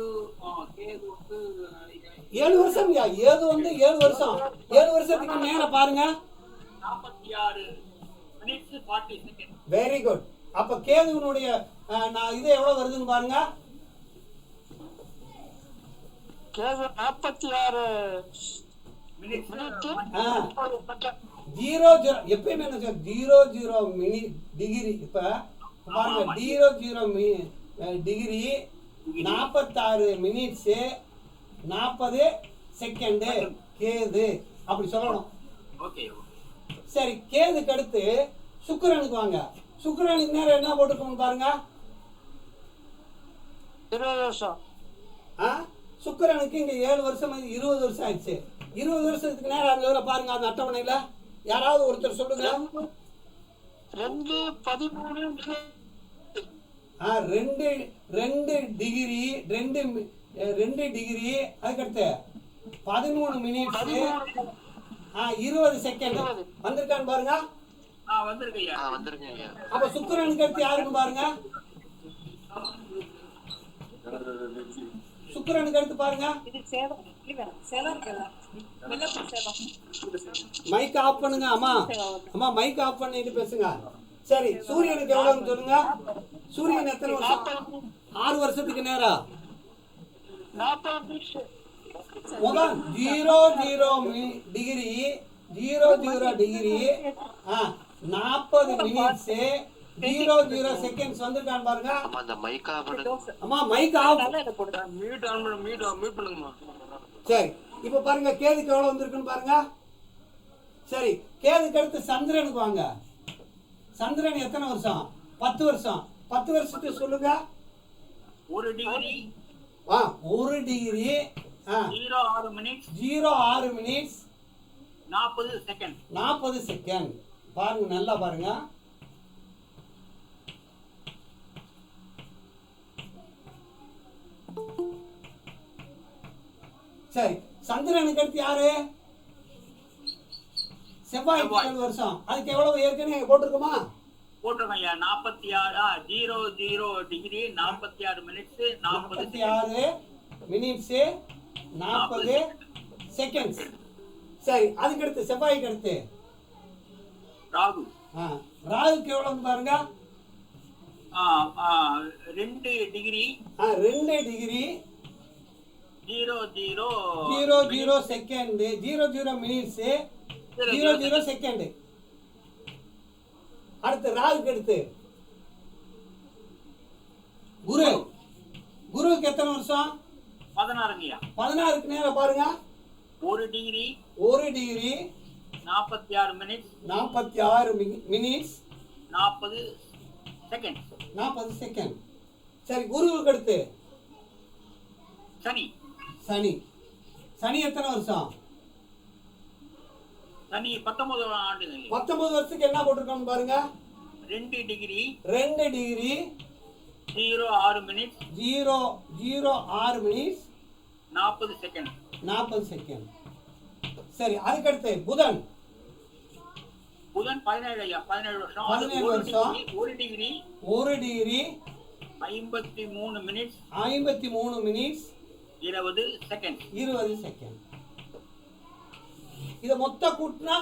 7 வருஷம். ஏது வந்து 7 வருஷம். 7 வருஷத்துக்கு நேர பாருங்க. 46 மினிட்ஸ் 40 செகண்ட். Very good. அப்ப கேதுனுடைய இது எவ்வளவு வருதுன்னு பாருங்க. கேது 46 மினிட்ஸ் ஆ 00 எப்பயுமே என்ன சார் 00 டிகிரி. இப்போ பாருங்க 00 டிகிரி 46 மினிட்ஸு 40 செகண்டு கேது அப்படி சொல்லணும். ஓகே. சரி, கேதுக்கு அடுத்து சுக்கிரனுக்கு வாங்க. சுக்கிரனுக்கு நேரம் என்ன போட்டுருக்கோம்னு பாருங்க. 20 வருஷம். சுக்கிரனுக்கு இங்க 7 வருஷம் 20 வருஷம் ஆயிடுச்சு. 20 வருஷத்துக்கு நேரம் அங்க பாருங்க அந்த அட்டவணையில யாராவது ஒருத்தர் சொல்லுங்க. 2:13 2 டிகிரி 2 டிகிரி அதுக்கடுத்து 13 மினிட்ஸ் 20 செகண்ட் வந்திருக்கான்னு பாருங்க. வந்திருக்கையா? வந்திருக்கீங்க. அப்ப சுக்கிரனுக்கு அடுத்து யாருன்னு பாருங்க. சுக்கிரனுக்கு அடுத்து பாருங்க. இது சேலம் இல்ல சேலம் கேளா வெள்ளப்பூர் சேலம். மைக் ஆஃப் பண்ணுங்க. அம்மா மைக் ஆஃப் பண்ணிட்டு பேசுங்க. சரி, சூரியனுக்கு எவ்வளவுன்னு சொல்லுங்க. சூரியன் எத்தனை வருஷம்? 6 வருஷத்துக்கு நேரம். 40 முதல் 00 டிகிரி 00 டிகிரி 40 மினிட்ஸ் 00 செகண்ட்ஸ் வந்திருக்கான்னு பாருங்க. ஆமா, அந்த மைக் ஆஃப் பண்ணுங்க. அம்மா மைக் ஆஃப். மியூட் ஆன் பண்ணு, மியூட் பண்ணுங்கம்மா. சரி, இப்போ பாருங்க கேதுக்கு எவ்வளவு வந்திருக்குன்னு பாருங்க. சரி, கேதுக்கு அடுத்து சந்திரனுக்கு வாங்க. சந்திரன் எத்தனை வருஷம்? 10 வருஷம். 10 வருஷத்துக்கு சொல்லுங்க. 1 degree 1 degree 06 minutes 06 minutes 40 second. 40 second. பாருங்க, நல்லா பாருங்க. சரி, சந்திரனுக்கு அடுத்து யாரு? செவ்வாய்க்கு 7 வருஷம். அதுக்கு எவ்வளவு ஏற்கனவே போட்டிருக்குமா? போட்டிருக்கோம் ஐயா. 46 00 டிகிரி 46 மினிட்ஸ் 46 மினிட்ஸ் 40 செகண்ட்ஸ். சரி, அதுக்கு அடுத்து செவ்வாய்க்கு அடுத்து ராகு. ராகுக்கு எவ்வளவு பாருங்க. 2 degree 2 degree 00 second 00 minutes 00 second. அடுத்து ராகுக்கு அடுத்து குருவுக்கு எத்தனை வருஷம்? 16 16க்கு நேரம் பாருங்க. 1 degree 46 minutes 46 minutes 40 second. 40 second. சரி, குருவுக்கு அடுத்து சனி எத்தனை வருஷம்? சனி 19 ஆண்டு. 19 வருஷத்துக்கு என்ன போட்டிருக்கோம் பாருங்க. 2 degree 06 minutes 06 minutes 40 second. 40 second. சரி, அதுக்கு அடுத்து புதன் 17 ஐயா. 17 வருஷம். 17 வருஷம். 1 டிகிரி 53 மினிட்ஸ் 20 செகண்ட். 20 செகண்ட். இதை மொத்த கூட்டினா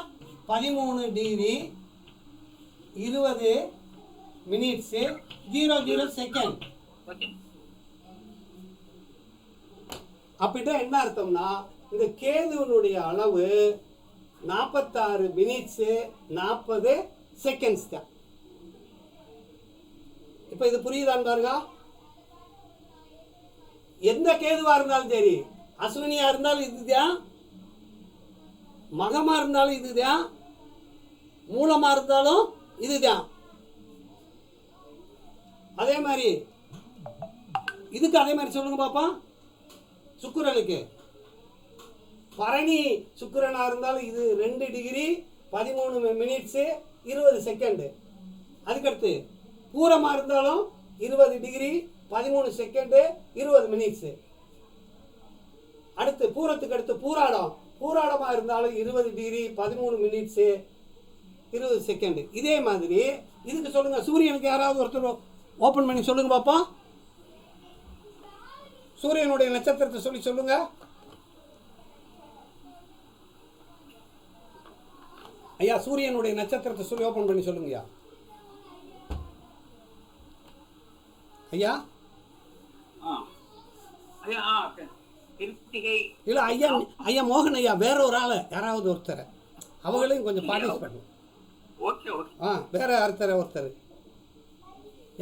13 டிகிரி 20 மினிட்ஸ் 00 செகண்ட். அப்படின்னா என்ன அர்த்தம்னா இந்த கேதுவனுடைய அளவு 46 மினிட்ஸ் 40 செகண்ட்ஸ் தான். இப்போ இது புரியுதான்னு பாருங்க. எந்த கேதுவா இருந்தாலும் சரி, அஸ்வினியா இருந்தாலும் இதுதான், மகமா இருந்தாலும் இதுதான், மூலமா இருந்தாலும் இதுதான். அதே மாதிரி இதுக்கு அதே மாதிரி சொல்லுங்க பாப்பா. சுக்கிரனுக்கு பரணி சுக்கிரனா இருந்தாலும் இது 2 டிகிரி 13 மினிட்ஸ் 20 செகண்ட். அதுக்கடுத்து பூரமா இருந்தாலும் 20 டிகிரி 13 செகண்ட் 20 மினிட்ஸ். அடுத்து பூரத்துக்கு அடுத்து பூராடமா இருந்தாலும் 20 டிகிரி 13 மினிட்ஸ் 20 செகண்ட். இதே மாதிரி இதுக்கு சொல்லுங்க. சூரியனுக்கு யாராவது ஒருத்தர் ஓபன் பண்ணி சொல்லுங்க பாப்போம். சூரியனுடைய நட்சத்திரத்தை சொல்லுங்க. ஐயா, சூரியனுடைய நட்சத்திரத்தை சொல்லி ஓபன் பண்ணி சொல்லுங்க ஐயா. கிருத்திகை இல்லை ஐயா ஐயா மோகன் ஐயா வேற ஒரு ஆள் யாராவது ஒருத்தர் அவங்களையும் கொஞ்சம் பார்ட்டிசிபேட் பண்ணுங்க. ஓகே ஓகே வேற ஒருத்தர்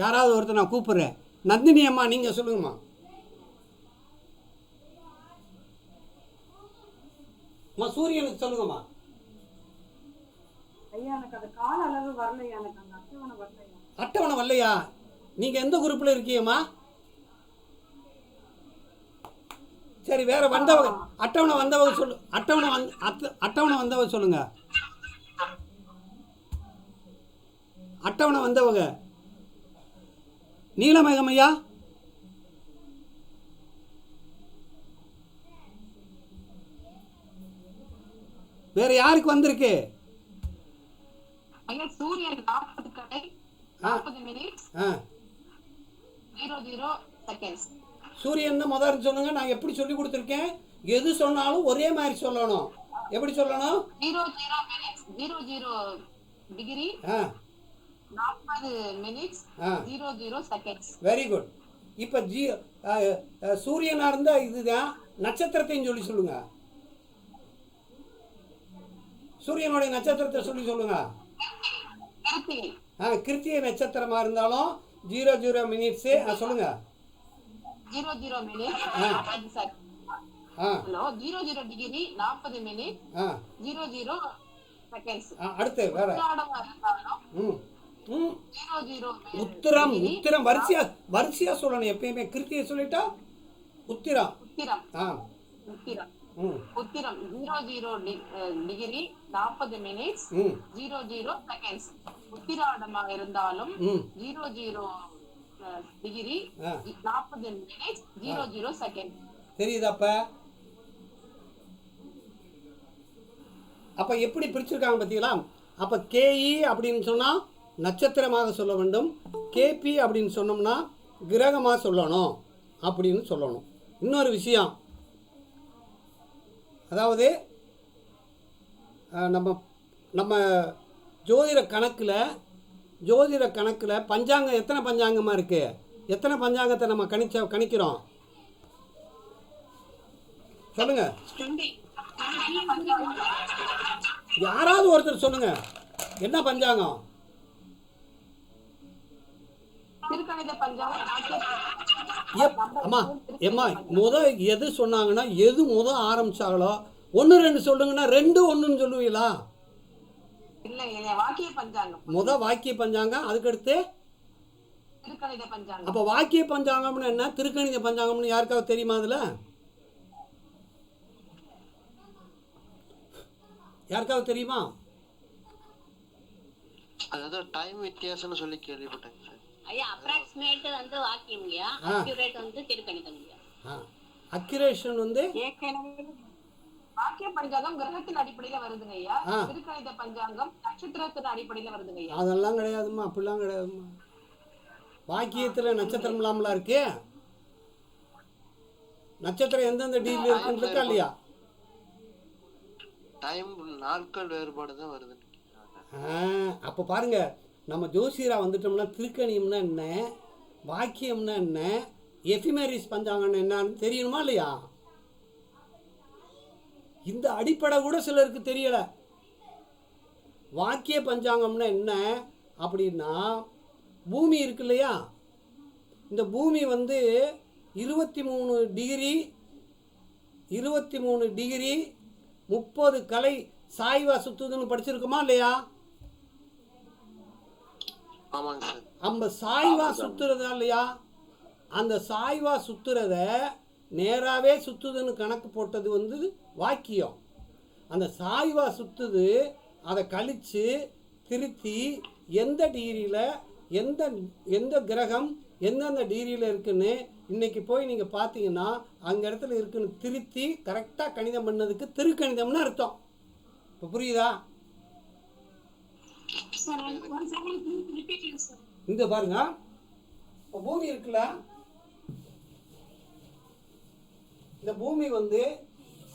யாராவது ஒருத்தர் நான் கூப்பிட்றேன். நந்தினி அம்மா நீங்கள் சொல்லுங்கம்மா. அம்மா சூரியனுக்கு சொல்லுங்கம்மா. ஐயா எனக்கு அது கால அளவு வரலையா, எனக்கு அந்த அட்டவணை வரலையா. அட்டவணை வரலையா? நீங்கள் எந்த குரூப்பில் இருக்கீங்கம்மா? சரி வேற வந்தவங்க அட்டவணை வந்தவங்க சொல்லு. அட்டவணை வந்தவங்க சொல்லுங்க. அட்டவணை வந்தவங்க நீலமேகம் ஐயா. வேற யாருக்கு வந்திருக்கு? ஐயா சூரியன் 40 கடை 40 மினிட்ஸ் 00 செகண்ட்ஸ். சூரியன் முதல் சொல்லுங்க. நான் எப்படி சொல்லி கொடுத்துருக்கேன், எது சொன்னாலும் ஒரே மாதிரி சொல்லணும். எப்படி சொல்லணும்? 00 minutes 00 degree 40 minutes 00 seconds. Very good. இப்போ சூரியனாக இருந்தால் இதுதான். நட்சத்திரத்தையும் சொல்லி சொல்லுங்க. சூரியனுடைய நட்சத்திரத்தை சொல்லி சொல்லுங்க. கிருத்திகை நட்சத்திரமாக இருந்தாலும் 00 மினிட்ஸு சொல்லுங்க. 00 minutes 40 second. Hello 00 degree 40 minute 00 seconds. அடுத்து வேற ம் 00 உத்திரம். உத்திரம் வரிசையா சொல்லணும். எப்பயுமே கிருத்திகை சொல்லிட்டா உத்திரம். உத்திரம் 00 டிகிரி 40 மினிட்ஸ் 00 செகண்ட்ஸ். உத்திராடமாக இருந்தாலும் 00 டிகிரி 40 மினிட்ஸ் 00 செகண்ட். தெரியுதாப்ப? அப்ப எப்படி பிரிச்சிருக்காங்க பார்த்தீங்களா? அப்ப கேஇ அப்படின்னு சொன்னா நட்சத்திரமாக சொல்ல வேண்டும். கேபி அப்படின்னு சொன்னோம்னா கிரகமாக சொல்லணும் அப்படின்னு சொல்லணும். இன்னொரு விஷயம், அதாவது நம்ம ஜோதிட கணக்கில் பஞ்சாங்கம் எத்தனை பஞ்சாங்கமாக இருக்குது? எத்தனை பஞ்சாங்கத்தை நம்ம கணிக்கிறோம் சொல்லுங்க. யாராவது ஒருத்தர் சொல்லுங்க. என்ன பஞ்சாங்கம்? அம்மா எது சொன்னாங்கன்னா எது ஆரம்பிச்சாங்களோ 1 2 சொல்லுங்கன்னா 2 1ன்னு சொல்லுவீங்களா? வாக்கிய பஞ்சாங்கம். அதுக்கடுத்து அப்ப வாக்கிய பஞ்சாங்கம்னு என்ன, திருக்கணித பஞ்சாங்கம்னு யாருக்காவது தெரியுமா? அதுல யாருக்காவது தெரியுமா? அதாவது டைம் வித்தியாசம்னு சொல்லி கேள்விப்பட்டேன் சார். ஐயா அப்ராக்ஸிமேட் வந்து வாக்கியம்யா, அக்யூரேட் வந்து திருக்கணிதம்யா. அக்யூரேஷன் வந்து வாக்கிய பஞ்சாங்கம் கிரகத்தின் அடிப்படையில வருதுங்க ஐயா. திருக்கணித பஞ்சாங்கம் நட்சத்திரத்தின் அடிப்படையில வருதுங்க ஐயா. அதெல்லாம் கிடையாதுமா, அப்படிலாம் கிடையாதுமா. வாக்கியத்துல நட்சத்திரம் இல்லாமலாம் இருக்கு. நட்சத்திரம் எந்தெந்த டிகிரி இருக்குன்னு இருக்கா இல்லையா? டைம் நாட்கள் வேறுபாடு தான் வருது. அப்போ பாருங்க, நம்ம ஜோசியரா வந்துட்டோம்னா திருக்கணியம்னா என்ன, வாக்கியம்னா என்ன, எஃபிமெரிஸ் பஞ்சாங்கம்னா என்னன்னு தெரியணுமா இல்லையா? இந்த அடிப்படை கூட சிலருக்கு தெரியல. வாக்கிய பஞ்சாங்கம்னா என்ன அப்படின்னா, பூமி இருக்கு இல்லையா, இந்த பூமி வந்து 23 டிகிரி 30 கலை சாய்வா சுத்துதுன்னு படிச்சிருக்கோமா இல்லையா? அந்த சாய்வா சுத்துறதா இல்லையா? அந்த சாய்வா சுத்துறத நேராகவே சுத்துதுன்னு கணக்கு போட்டது வந்து வாக்கியம். அந்த சாய்வா சுத்துது, அதை கழித்து திருத்தி எந்த டிகிரியில் எந்த கிரகம் எந்தெந்த டிகிரியில் இருக்குன்னு இன்னைக்கு போய் நீங்கள் பார்த்தீங்கன்னா அங்கே இடத்துல இருக்குன்னு திருத்தி கரெக்டாக கணிதம் பண்ணதுக்கு திருக்கணிதம்னு அர்த்தம். இப்போ புரியுதா? இங்க பாருங்க, இப்போ பூமி இருக்குல்ல, இந்த பூமி வந்து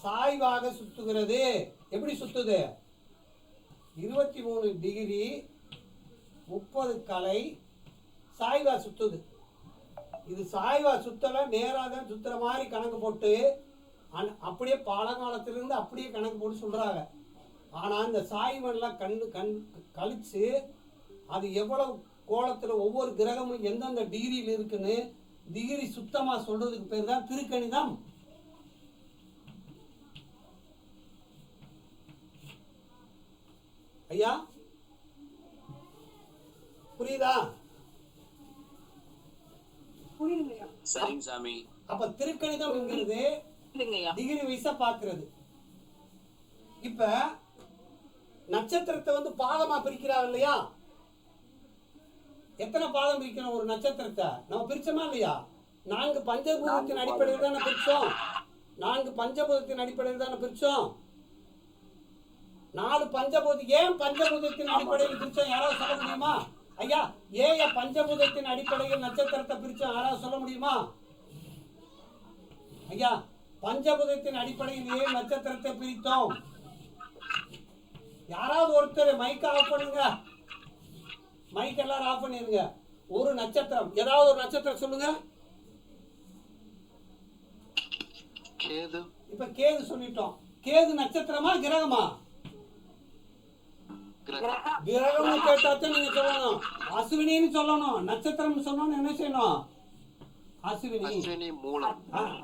சாய்வாக சுத்துகிறது. எப்படி சுத்துது? 23 டிகிரி 30 கலை சாய்வா சுத்துது. இது சாய்வா சுத்தல, நேராக தான் சுத்துற மாதிரி கணக்கு போட்டு அப்படியே பழங்காலத்திலிருந்து அப்படியே கணக்கு போட்டு சொல்கிறாங்க. ஆனால் இந்த சாய்வெல்லாம் கழித்து அது எவ்வளவு கோலத்தில் ஒவ்வொரு கிரகமும் எந்தெந்த டிகிரியில் இருக்குன்னு டிகிரி சுத்தமாக சொல்கிறதுக்கு பேர் தான் திருக்கணிதம். ஐயா புரியுதா? புரியுதுங்கய்யா. சரிங்க சாமி. அப்ப திருக்கணிதம்ங்கிறது டிகிரி வைஸா பாக்குறது. இப்ப நட்சத்திரத்தை வந்து பாதமா பிரிக்கிறா இல்லையா? எத்தனை பாதம் பிரிக்கிறோம் ஒரு நட்சத்திரத்தை? நம்ம பிரிச்சோமா இல்லையா? 4 பஞ்சபூதத்தின் அடிப்படையில் தானே பிரிச்சோம். 4 பஞ்சபூதத்தின் அடிப்படையில் தானே பிரிச்சோம். 4 பஞ்சபூதம் ஏன் பஞ்சபூதத்தின் அடிப்படையில் பிரிச்சோம்? யாராவது சொல்ல முடியுமா? ஐயா, ஏன் பஞ்சபூதத்தின் அடிப்படையில் நட்சத்திரத்தை பிரிச்சோம்? யாராவது சொல்ல முடியுமா? ஐயா, பஞ்சபூதத்தின் அடிப்படையில் ஏன் நட்சத்திரத்தை பிரித்தோம்? யாராவது ஒருத்தர் மைக் ஆஃப் பண்ணுங்க. மைக் எல்லாரும் ஆஃப் பண்ணிருங்க. ஒரு நட்சத்திரம், ஏதாவது ஒரு நட்சத்திரம் சொல்லுங்க. கேது. இப்ப கேது சொல்லிட்டோம். கேது நட்சத்திரமா கிரகமா? கிரகம்னு கேட்டாச்சும் நீங்க சொல்லணும். அஸ்வினின்னு சொல்லணும். நட்சத்திரம் சொன்னோன்னு என்ன செய்யணும்? அஸ்வினி மூலம்.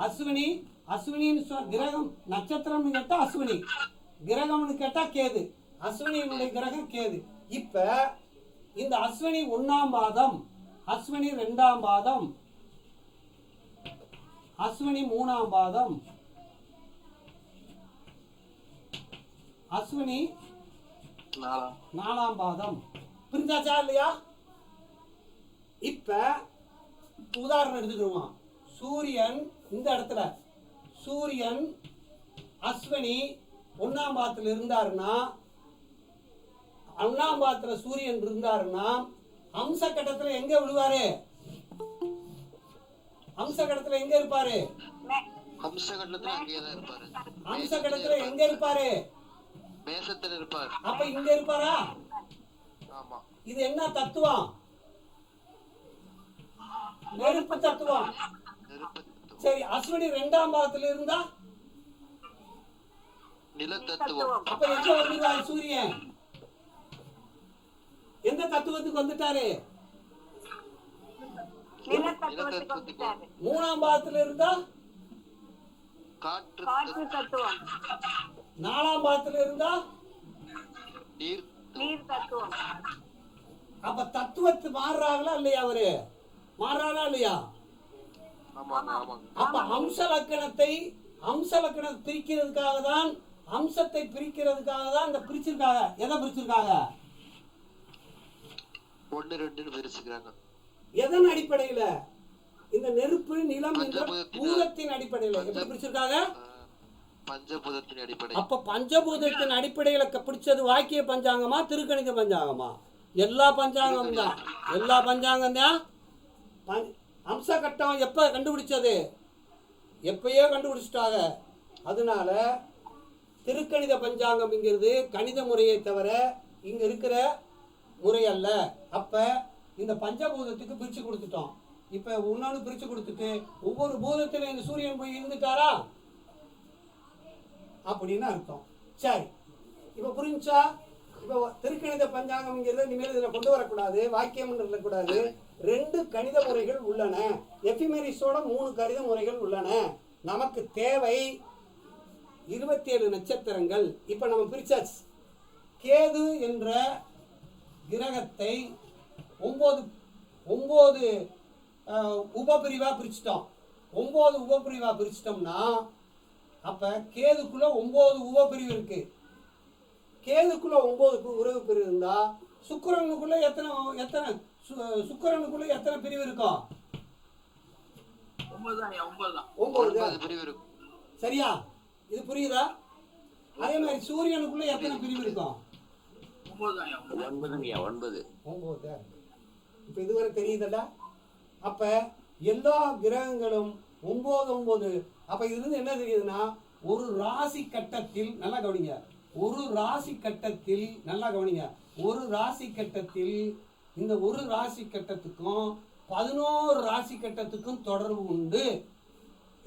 அஸ்வினி. அஸ்வினின்னு கிரகம். நட்சத்திரம்னு கேட்டா அஸ்வினி, கிரகம்னு கேட்டா கேது. அஸ்வினியினுடைய கிரகம் கேது. இப்ப இந்த அஸ்வினி 1ஆம் பாதம், அஸ்வினி 2ஆம் பாதம், அஸ்வினி 3ஆம் பாதம், அஸ்வினி 4ஆம் பாதம். புரிஞ்சாச்சா இல்லையா? இப்ப உதாரணம் எடுத்துக்கிடுவோம். சூரியன் இந்த இடத்துல, சூரியன் அஸ்வினி 1ஆம் பாதத்தில் இருந்தாருன்னா, 1ஆம் பாதத்துல சூரியன் இருந்தாருன்னா அம்ச கட்டத்துல எங்க விழுவாரு? அம்ச கட்டத்துல எங்க இருப்பாரு? அம்ச கட்டத்துல அங்கேதான் இருப்பாரு. அம்ச கட்டத்துல எங்க இருப்பாரு? மேசத்துல இருப்பாரு. அப்ப இங்க இருப்பாரா? ஆமா. இது என்ன தத்துவம்? நெருப்பு தத்துவம். சரி, அஸ்வினி 2ஆம் பாதத்துல இருந்தா நில தத்துவம். அப்ப எங்க வந்துருவாரு சூரியன்? எந்த தத்துவத்துக்கு வந்துட்டாரு? நில தத்துவத்துக்கு. 3ஆம் பாதத்துல இருந்தா காற்று தத்துவம். 4ஆம் பாதத்துல இருந்தா நீர் தத்துவம். அப்ப தத்துவத்து மாறுறாங்களா இல்லையா? அவரு மாறுறாரா இல்லையா? அப்ப அம்ச லக்கணத்தை பிரிக்கிறதுக்காக தான், அம்சத்தை பிரிக்கிறதுக்காக தான் இந்த பிரிச்சிருக்காங்க. எதை பிரிச்சிருக்காங்க? 1 2 பிரிச்சுக்கிறாங்க. எதன் அடிப்படையில? இந்த நெருப்பு, நிலம் என்ற பூதத்தின் அடிப்படையில. எப்படி பிரிச்சிருக்காங்க? பஞ்சபூதத்தின் அடிப்படை. அப்ப பஞ்சபூதத்தின் அடிப்படையில பிடிச்சது வாக்கிய பஞ்சாங்கமா திருக்கணித பஞ்சாங்கமா? எல்லா பஞ்சாங்கம் தான். எல்லா பஞ்சாங்கம் தான். அம்ச கட்டம் எப்ப கண்டுபிடிச்சது? எப்பயோ கண்டுபிடிச்சிட்டாங்க. அதனால திருக்கணித பஞ்சாங்கம்ங்கிறது கணித முறையை தவிர இங்க இருக்கிற முறை அல்ல. அப்ப இந்த பஞ்சபூதத்துக்கு பிரிச்சு கொடுத்துட்டோம். இப்ப இன்னொன்று பிரிச்சு கொடுத்துட்டு ஒவ்வொரு பூதத்திலும் இந்த சூரியன் போய் இருந்துட்டாரா அப்படின்னு அர்த்தம். சரி, இப்ப புரிஞ்சா? இப்ப திருக்கணித பஞ்சாங்கம்ங்கிறத இனிமேல் இதுல கொண்டு வரக்கூடாது, வாக்கியம் இருக்கக்கூடாது. 2 கணித முறைகள் உள்ளன. எஃபிமெரிஸோட 3 கணித முறைகள் உள்ளன. நமக்கு தேவை 27 நட்சத்திரங்கள். இப்ப நம்ம பிரிச்சாச்சு. கேது என்ற கிரகத்தை 9 உபபிரிவா பிரிச்சிட்டோம். 9 உபபிரிவா பிரிச்சிட்டோம்னா அப்ப கேதுக்குள்ள 9 உபபிரிவு இருக்கு. கேதுக்குள்ள 9 உறவு பிரிவு இருந்தா சுக்கிரனுக்குள்ள சுக்கிரனுக்குள்ள எத்தனை பிரிவு இருக்கும்? 9 பிரிவு இருக்கும். சரியா? இது புரியுதா? அதே மாதிரி சூரியனுக்குள்ள எத்தனை பிரிவு இருக்கும்? 9. இப்ப இதுவரை தெரியுதல்ல? அப்ப எல்லா கிரகங்களும் 9. அப்ப இது இருந்து என்ன தெரியுதுன்னா, ஒரு ராசி கட்டத்தில் நல்லா கவனிங்க. ஒரு ராசி கட்டத்தில் இந்த ஒரு ராசி கட்டத்துக்கும் 11 ராசி கட்டத்துக்கும் தொடர்பு உண்டு.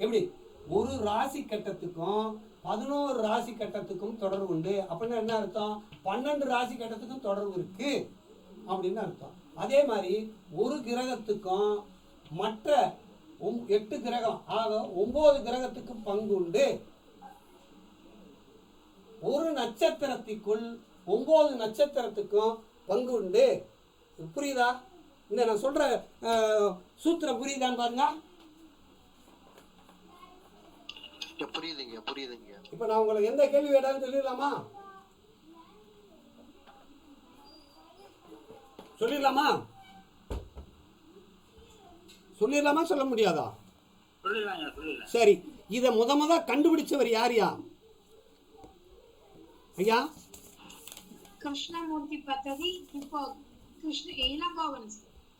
எப்படி? ஒரு ராசி கட்டத்துக்கும் 11 ராசி கட்டத்துக்கும் தொடர்பு உண்டு. அப்படின்னா என்ன அர்த்தம்? 12 ராசி கட்டத்துக்கும் தொடர்பு இருக்கு அப்படின்னு அர்த்தம். அதே மாதிரி ஒரு கிரகத்துக்கும் மற்ற 8 கிரகம் ஆக 9 கிரகத்துக்கும் பங்கு உண்டு. ஒரு நட்சத்திரத்திற்குள் 9 நட்சத்திரத்துக்கும் பங்கு உண்டு. புரியுதா? இந்த நான் சொல்ற சூத்திரம் புரியுதான்னு பாருங்க. புரியுதுங்க புரியுதுங்க. இப்ப நான் உங்களுக்கு எந்த கேள்வி வேண்டாம்னு சொல்லிடலாமா? சொல்லிடலாமா சொல்ல முடியாதா? சரி, இதை முத கண்டுபிடிச்சவர் யாரியா ஐயா? கிருஷ்ணமூர்த்தி பத்ததி இப்போ கிருஷ்ண இளங்கோவன்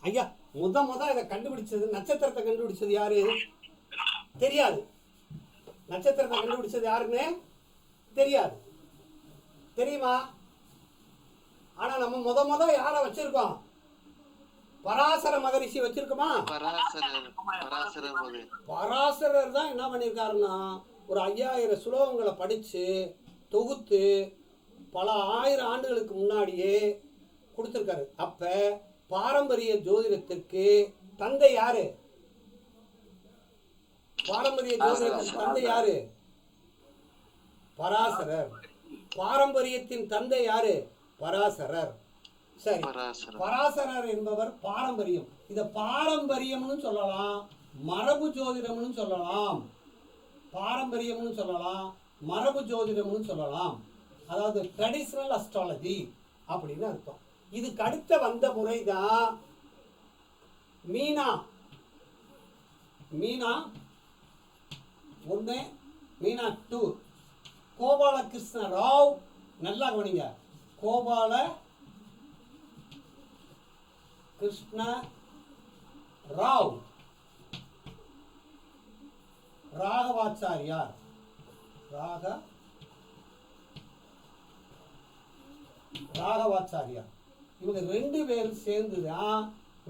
ஐயா. முத இதை கண்டுபிடிச்சது, நட்சத்திரத்தை கண்டுபிடிச்சது யாரு தெரியாது. நட்சத்திரத்தை கண்டுபிடிச்சது யாருன்னு தெரியாது, தெரியுமா? ஆனா நம்ம முத யாரை வச்சிருக்கோம்? பராசர மகரிஷி வச்சிருக்கோமா? பராசரர் தான் என்ன பண்ணியிருக்காருன்னா ஒரு 5000 ஸ்லோகங்களை படிச்சு தொகுத்து பல 1000 ஆண்டுகளுக்கு முன்னாடியே கொடுத்துருக்காரு. அப்ப பாரம்பரிய ஜோதிடத்திற்கு தந்தை யாரு? பாரம்பரிய ஜோதிடத்தின் தந்தை யாரு? பராசரர். பாரம்பரியத்தின் தந்தை யாரு? பராசரர். சரி, பராசரர் என்பவர் பாரம்பரியம். இத பாரம்பரியம்னு சொல்லலாம், மரபு ஜோதிடம்னு சொல்லலாம். பாரம்பரியம்னு சொல்லலாம், மரபு ஜோதிடம்னு சொல்லலாம். அதாவது ட்ரெடிஷனல் அஸ்ட்ராலஜி அப்படின்னு அர்த்தம். இதுக்கு அடுத்த வந்த முறைதான் மீனா 1, மீனா 2. கோபாலகிருஷ்ண ராவ், நல்லா கவனிங்க, கோபால கிருஷ்ண ராவ், ராகவாச்சாரியார், ராகவாச்சாரியார். இவங்க 2 பேரும் சேர்ந்துதான்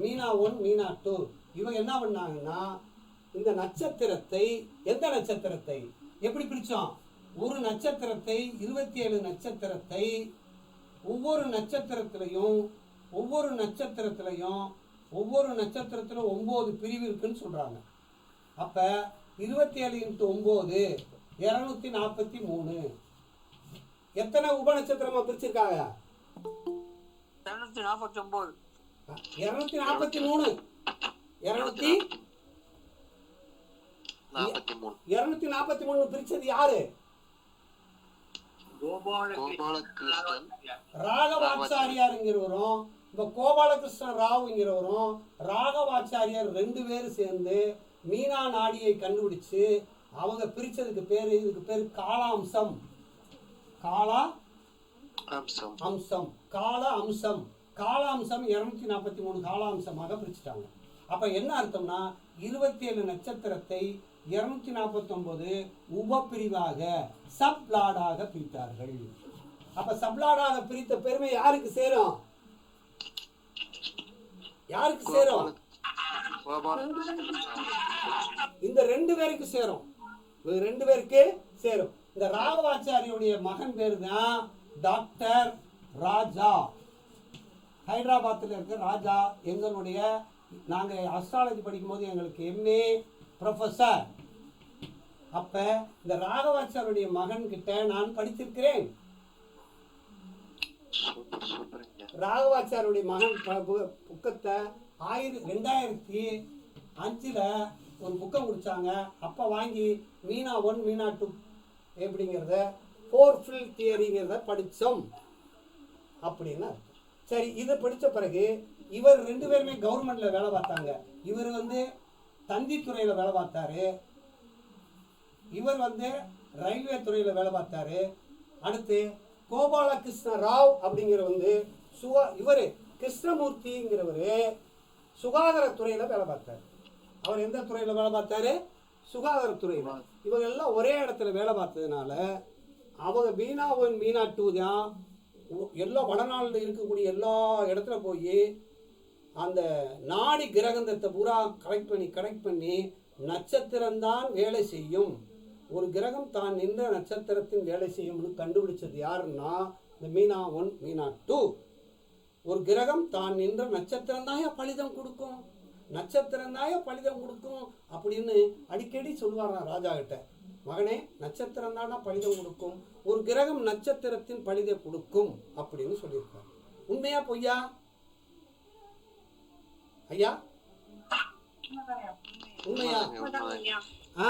மீனா 1 மீனா 2. இவங்க என்ன பண்ணாங்கன்னா இந்த நட்சத்திரத்தை, எந்த நட்சத்திரத்தை எப்படி பிரிச்சோம்? ஒரு நட்சத்திரத்தை 27 நட்சத்திரத்தை ஒவ்வொரு நட்சத்திரத்திலையும் 9 பிரிவு இருக்குன்னு சொல்றாங்க. அப்ப 27 × 9 243. எத்தனை உப நட்சத்திரமா பிரிச்சிருக்காங்க? 249. 243. 243 பிரிச்சது யாரு? ராகவாச்சாரியாருங்கிறவரும் இப்ப கோபாலகிருஷ்ண ராவ்ங்கிறவரும் ராகவாச்சாரியார் 2 பேரும் சேர்ந்து மீனா நாடியை கண்டுபிடிச்சு அவங்க பிரிச்சதுக்கு பேரு, இதுக்கு பேரு கால அம்சம். கால அம்சம் 243 கால அம்சமாக பிரிச்சுட்டாங்க. அப்ப என்ன அர்த்தம்னா 27 நட்சத்திரத்தை 249 உப பிரிவாக சப்லாடாக பிரித்தார்கள். அப்ப சப்லாடாக பிரித்த பெருமை யாருக்கு சேரும்? இந்த 2 பேருக்கு சேரும். இந்த ராகவாச்சாரியுடைய மகன் பேரு தான் டாக்டர் ராஜா. ஹைதராபாத்தில் இருக்க ராஜா எங்களுடைய, நாங்கள் அஸ்ட்ராலஜி படிக்கும்போது எங்களுக்கு MA ப்ரொஃபஸர். அப்ப இந்த ராகவாச்சாரியுடைய மகன் கிட்ட நான் படித்திருக்கிறேன். ராகவாச்சாரியுடைய மகன் புக்கத்தை 2005 ஒரு புக்கம் முடிச்சாங்க. அப்போ வாங்கி மீனா 1 மீனா 2 எப்படிங்கிறத 4 தியரிங்கிறத படித்தோம் அப்படின்னு. சரி, இதை படித்த பிறகு இவர் 2 பேருமே கவர்மெண்ட்ல வேலை பார்த்தாங்க. இவர் தந்தி துறையில வேலை பார்த்தாரு, இவர் ரயில்வே துறையில வேலை பார்த்தாரு. அடுத்து கோபாலகிருஷ்ண ராவ் அப்படிங்கிற இவர் கிருஷ்ணமூர்த்திங்கிறவர் சுகாதாரத்துறையில வேலை பார்த்தாரு. அவர் எந்த துறையில வேலை பார்த்தாரு? சுகாதாரத்துறையில. இவங்க எல்லாம் ஒரே இடத்துல வேலை பார்த்ததுனால அவங்க மீனா 1 மீனா 2 தான் எல்லா வடநாளில் இருக்கக்கூடிய எல்லா இடத்துல போய் அந்த நாடி கிரகந்தத்தை பூரா கரெக்ட் பண்ணி நட்சத்திரம்தான் வேலை செய்யும். ஒரு கிரகம் தான் நின்ற நட்சத்திரத்தின் வேலை செய்யும்னு கண்டுபிடிச்சது யாருன்னா இந்த மீனா 1 மீனா 2. ஒரு கிரகம் தான் நின்ற நட்சத்திரம் தாயா பலிதம் கொடுக்கும், நட்சத்திரம் தாயா பலிதம் கொடுக்கும் அப்படின்னு அடிக்கடி சொல்லுவாராம் ராஜா கிட்ட. மகனே, நட்சத்திரம் தானா பலிதம் கொடுக்கும், ஒரு கிரகம் நட்சத்திரத்தின் பலிதை கொடுக்கும் அப்படின்னு சொல்லியிருக்காரு. உண்மையா பொய்யா ஐயா? உண்மையா? ஆ?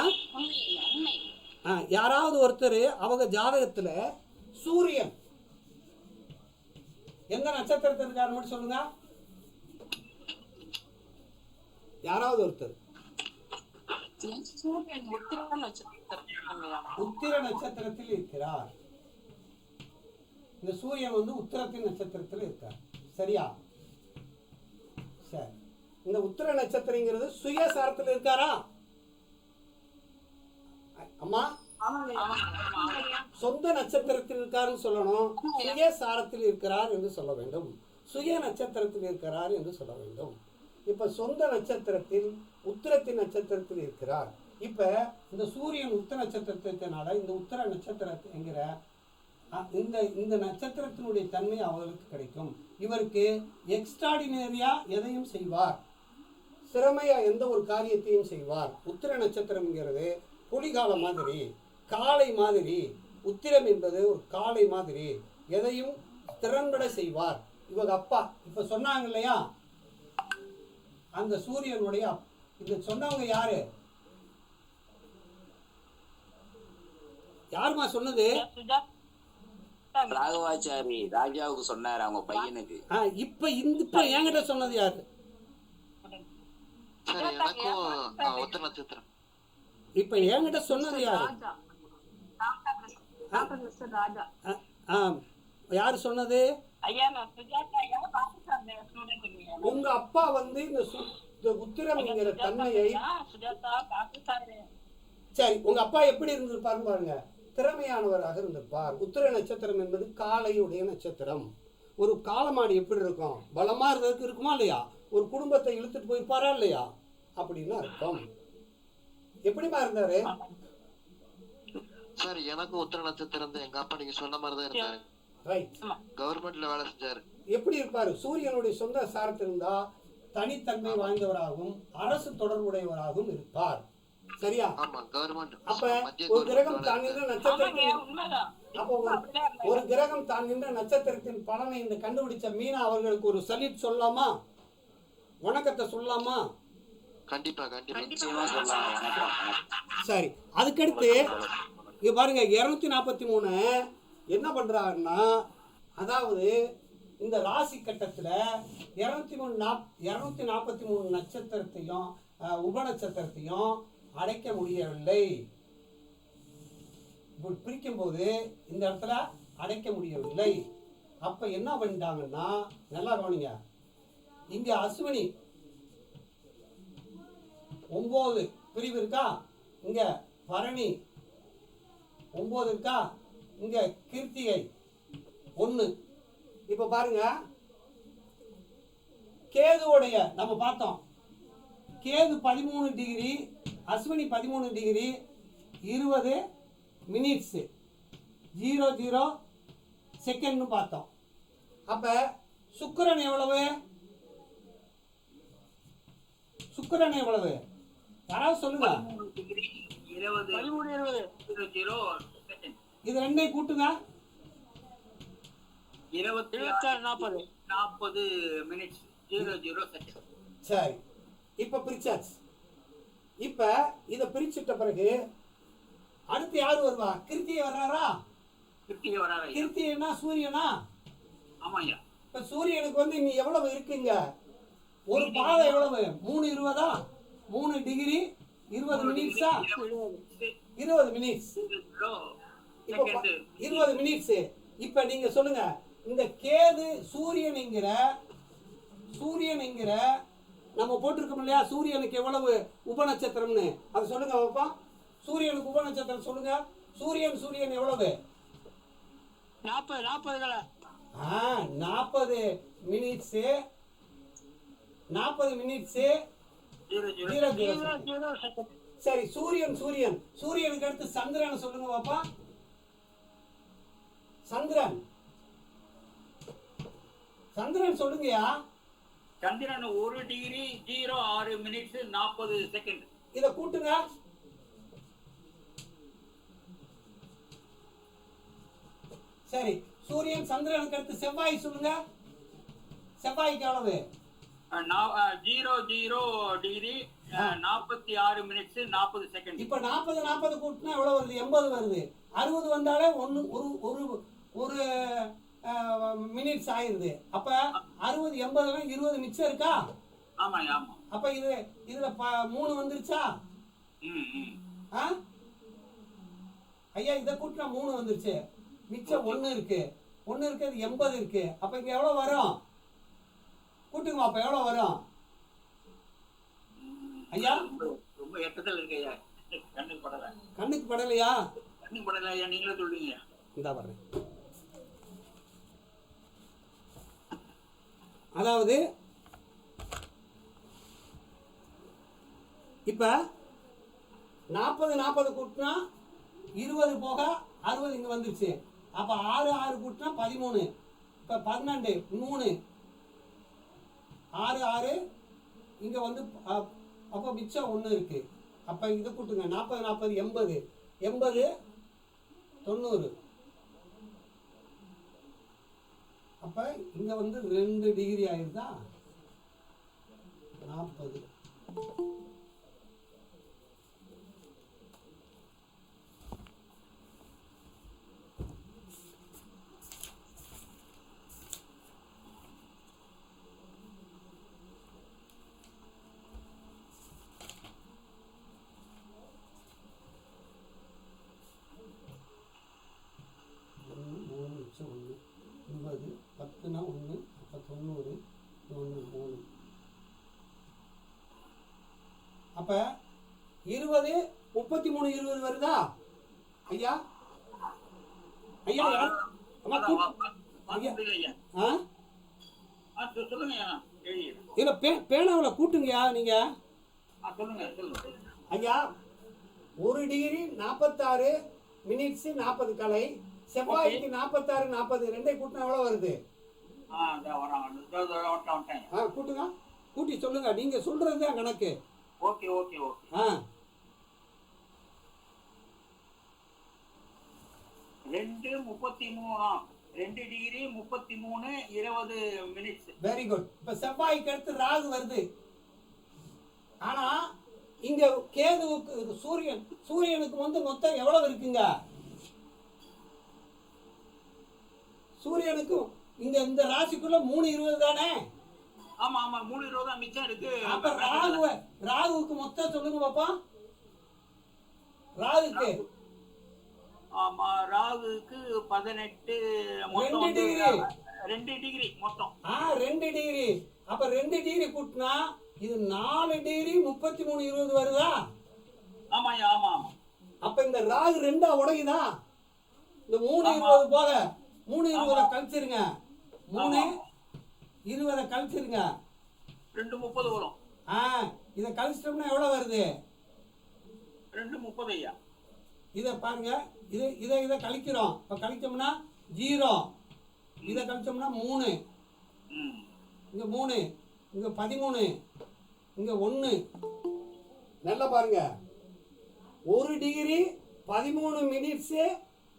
யாராவது ஒருத்தர் அவங்க ஜாதகத்துல சூரியன் எந்த நட்சத்திரத்தில் இருக்காரு மட்டும் சொல்லுங்க. யாராவது ஒருத்தர் உத்திர நட்சத்திரத்தில் இருக்கிறார். இந்த சூரியன் வந்து உத்திரத்தின் நட்சத்திரத்தில் இருக்கார். சரியா? சரி. இந்த உத்திர நட்சத்திரங்கிறது சுயசாரத்தில் இருக்காரா அம்மா? சொந்த நட்சத்திரத்தில் இருக்காருன்னு சொல்லணும், சுயசாரத்தில் இருக்கிறார் என்று சொல்ல வேண்டும், சுய நட்சத்திரத்தில் இருக்கிறார் என்று சொல்ல வேண்டும். இப்ப சொந்த நட்சத்திரத்தில் உத்திரத்தின் நட்சத்திரத்தில் இருக்கிறார். இப்ப இந்த சூரியன் உத்திர நட்சத்திரத்தினால இந்த உத்திர நட்சத்திரங்கிற இந்த நட்சத்திரத்தினுடைய தன்மை அவர்களுக்கு கிடைக்கும். இவருக்கு எக்ஸ்ட்ராடினரியா எதையும் செய்வார், திறமையா எந்த ஒரு காரியத்தையும் செய்வார். உத்திர நட்சத்திரம்ங்கிறது புலிகால மாதிரி, காளை மாதிரி. உத்திரம் என்பது ஒரு காளை மாதிரி, எதையும் திறன்பட செய்வார். இவங்க அப்பா இப்ப சொன்னாங்க இல்லையா, அந்த சூரியனுடைய இந்த சொன்னவங்க யாரு? யாருமா சொன்னது? ராகவாச்சாரி ராஜாவுக்கு சொன்னாரு அவங்க பையனுக்கு. இப்ப என்கிட்ட சொன்னது யாரு? இப்ப என்கிட்ட சொன்னது யாரு? யாரு சொன்னது? உங்க அப்பா வந்து இந்த உத்திரம்ங்கிற தன்மையை, சரி, உங்க அப்பா எப்படி இருந்திருப்பாருன்னு பாருங்க. திறமையானவராக இருந்திருப்பார். உத்திர நட்சத்திரம் என்பது காளையுடைய நட்சத்திரம். ஒரு காளமாடு எப்படி இருக்கும், பலமா இருக்கிறதுக்கு இருக்குமா இல்லையா? ஒரு குடும்பத்தை இழுத்துட்டு போயிருப்பாரா இல்லையா அப்படின்னு அர்த்தம். எப்படிமா இருந்தாரு சார்? எனக்கு உத்திர நட்சத்திரம் எங்க அப்பா நீங்க சொன்ன மாதிரிதான் இருந்தாரு. ரைட். கவர்மெண்ட்ல வேலை செஞ்சாரு. எப்படி இருப்பாரு? சூரியனுடைய சொந்த சாரத்தில் இருந்தா தனித்தன்மை வாய்ந்தவராகவும் அரசு தொடர்புடையவராகவும் இருப்பார். சரியா? ஆமா, கவர்மெண்ட். அப்ப ஒரு கிரகம் தான் நின்ற நட்சத்திரத்தின் ஒரு கிரகம் தான் நின்ற நட்சத்திரத்தின் பலனை இந்த கண்டுபிடிச்ச மீனா அவர்களுக்கு ஒரு சல்யூட் சொல்லலாமா, வணக்கத்தை சொல்லலாமா? கண்டிப்பா கண்டிப்பா. சரி. அதுக்கடுத்து இங்க பாருங்க 243 என்ன பண்றாருன்னா, அதாவது இந்த ராசி கட்டத்துல 243 நட்சத்திரத்தையும் உபநட்சத்திரத்தையும் அடைக்க முடியவில்லை. பிரிக்கும் போது இந்த இடத்துல அடைக்க முடியவில்லை. அப்ப என்ன பண்ணிட்டாங்கன்னா, நல்லா கவனிங்க, இங்க அஸ்வினி 9 பிரிவு இருக்கா, இங்க பரணி 9 இருக்கா, இங்க கிருத்திகை 1. இப்ப பாருங்க, கேதுவுடைய நம்ம பார்த்தோம், Ketu 13 degree, Ashwini 13 degree 20 minutes 00 செகண்ட்னு பார்த்தோம். அப்ப சுக்கிரன் எவ்வளவு? சுக்கிரன் எவ்வளவு? யாராவது சொல்லுங்க. 13 இது ரெண்டையும் கூட்டுங்க. 40 மினிட்ஸ் 00 செகண்ட். சரி, இப்ப பிரிச்சாச்சு. இப்ப இத பிரிச்சுட்ட பிறகு அடுத்து யாரு வருவா? கிருத்திகை வர்றாரா? கிருத்திகைனா சூரியனா? ஆமாய்யா. இப்ப சூரியனுக்கு வந்து இனி எவ்வளவு இருக்குங்க? ஒரு பாதை எவ்வளவு? 3:20 3 டிகிரி 20 மினிட்ஸா? 20 மினிட்ஸ். இப்ப 20 மினிட்ஸ். இப்ப நீங்க சொல்லுங்க, இந்த கேது சூரியன் என்கிற நம்ம போட்டிருக்கோம் இல்லையா, சூரியனுக்கு எவ்வளவு உபநட்சத்திரம்னு அதை சொல்லுங்க பாப்பா. சூரியனுக்கு உபநட்சத்திரம் சொல்லுங்க. சூரியன் எவ்வளவு? 40 மினிட்ஸ் 40 மினிட்ஸ் 00 செகண்ட். சரி, சூரியன் சூரியன் சூரியனுக்கு அடுத்து சந்திரன் சொல்லுங்க பாப்பா. சந்திரன் சந்திரன் சொல்லுங்கயா. சந்திரன் 1 டிகிரி 06 மினிட்ஸ் 40 செகண்ட். இத கூட்டுங்க. சரி, சூரியன் சந்திரனுக்கு அடுத்து செவ்வாய் சொல்லுங்க. செவ்வாய்க்கு எவ்வளவு? 00 டிகிரி 46 மினிட்ஸ் 40 செகண்ட். இப்ப 40 கூட்டினா எவ்வளவு வருது? 80 வருது. 60 வந்தாலே ஒன்னு ஒரு மினிட்ஸ் ஆயிருது. அப்ப 60 80 20 மிச்சம் இருக்கா? ஆமா ஆமா. அப்ப இதுல 3 வந்துருச்சா? ஐயா இத கூட்டினா 3 வந்துருச்சு. மிச்சம் 1 இருக்கு. 1 இருக்கிறது 80 இருக்கு. அப்ப இங்க எவ்வளவு வரும்? கூட்டுங்க. அப்ப எவ்வளவு வரும் ஐயா? ரொம்ப எட்டத்தில் இருக்கு ஐயா. கண்ணுக்கு படல. கண்ணுக்கு படலையா? கண்ணுக்கு படல ஐயா. நீங்களே சொல்றீங்க. இந்தா வர்றேன். அதாவது இப்ப 40 கூட்டினா 20 போக 60 இங்க வந்துருச்சு. அப்ப 6 கூட்டினா 13. இப்ப 12 3 6 இங்க வந்து அப்ப மிச்சம் 1 இருக்கு. அப்ப இதை கூட்டுங்க. 40 80 90. அப்ப இங்க வந்து 2 டிகிரி ஆயிருதா? 40 80 10னா 1 அப்ப 90 1 3. அப்ப 20 33 20 வருதா ஐயா? ஐயா இல்ல பேனாவுல கூட்டுங்கயா நீங்க. ஐயா 1 டிகிரி 46 மினிட்ஸ் 40 கலை. செவ்வாய்க்கு 46 40 ரெண்டே கூட்டினா எவ்வளவு வருது? கூட்டுங்க. கூட்டி சொல்லுங்க. நீங்க சொல்றதுதான் கணக்கு. Okay okay okay. 2 degree 33 20 minutes. Very good. இப்ப செவ்வாய்க்கு அடுத்து ராகு வருது. ஆனா இங்க கேதுவுக்கு சூரியனுக்கு வந்து மொத்தம் எவ்வளவு இருக்குங்க? சூரியனுக்கு இங்க இந்த ராசிக்குள்ள 3:20 தானே? ஆமா ஆமா 3:20 தான் மிச்சம் இருக்கு. அப்ப ராகுவுக்கு மொத்தம் சொல்லுங்க பாப்பா. ராகுக்கு ஆமா ராகுக்கு 18 மொத்தம் 2 டிகிரி மொத்தம். 2 டிகிரி. அப்ப 2 டிகிரி கூட்டினா இது 4 டிகிரி 33 20 வருதா? ஆமா ஆமா ஆமா. அப்ப இந்த ராகு 2 உடையுதா? இந்த 3:20 போக 3:20 கழிச்சிருங்க. 3:20 கழிச்சிருங்க. 2:30 வரும். இத கழிச்சிட்டோம்னா எவ்வளவு வருது? 2:30 ஐயா. இத பாருங்க. இத கழிக்கிறோம். இப்ப கழிச்சோம்னா 0. இத கழிச்சோம்னா 3. இங்க 3 இங்க 13 இங்க 1. நல்லா பாருங்க. 1 டிகிரி 13 மினிட்ஸ்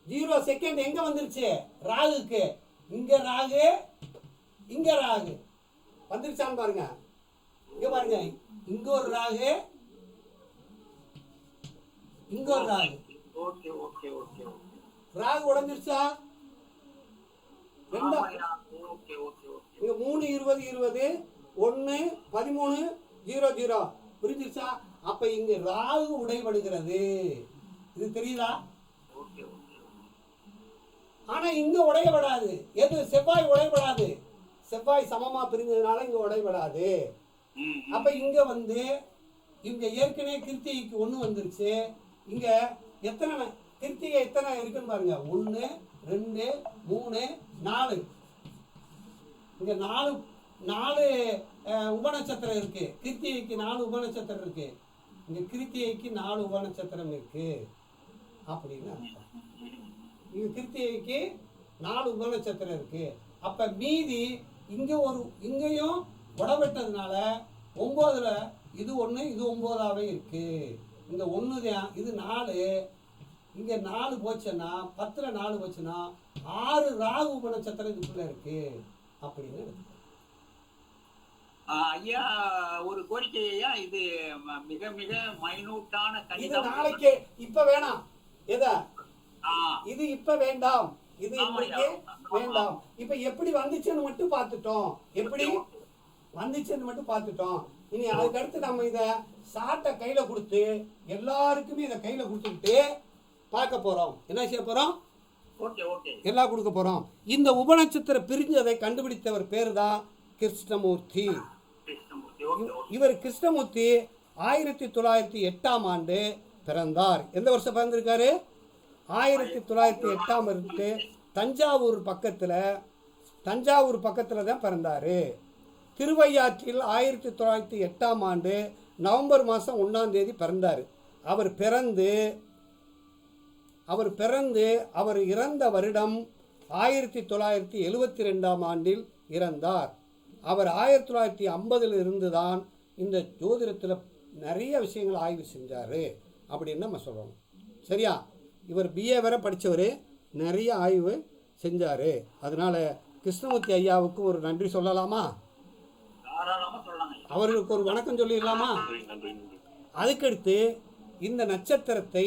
0 செகண்ட் எங்க வந்துருச்சு? ராகுக்கு. இங்க ராகு இங்க ராகு வந்துருச்சான்னு பாருங்க. இங்க பாருங்க. இங்க ஒரு ராகு இங்க ஒரு ராகு. Okay okay okay. ராகு உடைஞ்சிருச்சா? ரெண்டா? Okay okay okay. இங்க 3 20 20 1 13 0 0 புரிஞ்சிருச்சா? அப்ப இங்க ராகு உடைபடுகிறது. இது தெரியுதா? Okay okay. ஆனா இங்க உடையப்படாது. எது? செவ்வாய் உடையப்படாது. செவ்வாய் சமமா பிரிஞ்சதுனால இங்க உடையப்படாது. அப்ப இங்க வந்து இங்க ஏற்கனவே கிருத்திகைக்கு 1 வந்துருச்சு. இங்க எத்தனை கிருத்திகை எத்தனை இருக்குன்னு பாருங்க. 1 2 3 4. இங்க 4 உபநட்சத்திரம் இருக்கு. கிருத்திகைக்கு 4 உபநட்சத்திரம் இருக்கு. இங்கே கிருத்திகைக்கு 4 உபநட்சத்திரம் இருக்குது அப்படின்னு அர்த்தம். இங்கே கிருத்திகைக்கு 4 உபநட்சத்திரம் இருக்குது. அப்போ மீதி இங்கேயும் உடவிட்டதுனால 9ல் இது 1 இது 9ஆகவே இருக்குது. இந்த 1 தான், இது 4, இங்கே 4 போச்சுன்னா 10ல் 4 போச்சுன்னா 6 ராகு உபநட்சத்திரம் இதுக்குள்ளே இருக்குது அப்படின்னு எடுத்துக்கணும். ஐயா ஒரு கோரிக்கை ஐயா, இது மிக மிக மைனூட்டான இது கணிதம். நாளைக்கு இப்ப வேணாம், எதா ஆ, இது இப்ப வேண்டாம், இது இன்றைக்கு வேண்டாம். இப்ப எப்படி வந்துச்சுன்னு மட்டும் பார்த்துட்டோம், எப்படி வந்துச்சுன்னு மட்டும் பார்த்துட்டோம். இனி அதுக்கடுத்து நம்ம இதை சாட்டை கையில கொடுத்து எல்லாருக்குமே இதை கையில கொடுத்துக்கிட்டு பார்க்க போறோம். என்ன செய்ய போறோம்? ஓகே ஓகே, எல்லாம் கொடுக்க போறோம். இந்த உபநட்சத்திர பிரிஞ்சதை கண்டுபிடித்தவர் பேர் தான் கிருஷ்ணமூர்த்தி. கிருஷ்ணமூர்த்தி. Okay okay. இவர் கிருஷ்ணமூர்த்தி 1908ஆம் ஆண்டு பிறந்தார். எந்த வருஷம் பிறந்திருக்காரு? 1908ஆம் இருந்து தஞ்சாவூர் பக்கத்தில் தான் பிறந்தார். திருவையாற்றில் 1908ஆம் ஆண்டு நவம்பர் மாதம் 1ஆம் தேதி பிறந்தார். அவர் இறந்த வருடம் 1972ஆம் ஆண்டில் இறந்தார். அவர் 1950 இருந்து தான் இந்த ஜோதிடத்தில் நிறைய விஷயங்கள் ஆய்வு செஞ்சார் அப்படின்னு நம்ம சொல்லணும். சரியா? இவர் பிஏ வரை படித்தவர், நிறைய ஆய்வு செஞ்சார். அதனால் கிருஷ்ணமூர்த்தி ஐயாவுக்கு ஒரு நன்றி சொல்லலாமா? அவர்களுக்கு ஒரு வணக்கம் சொல்லிடலாமா? அதுக்கடுத்து இந்த நட்சத்திரத்தை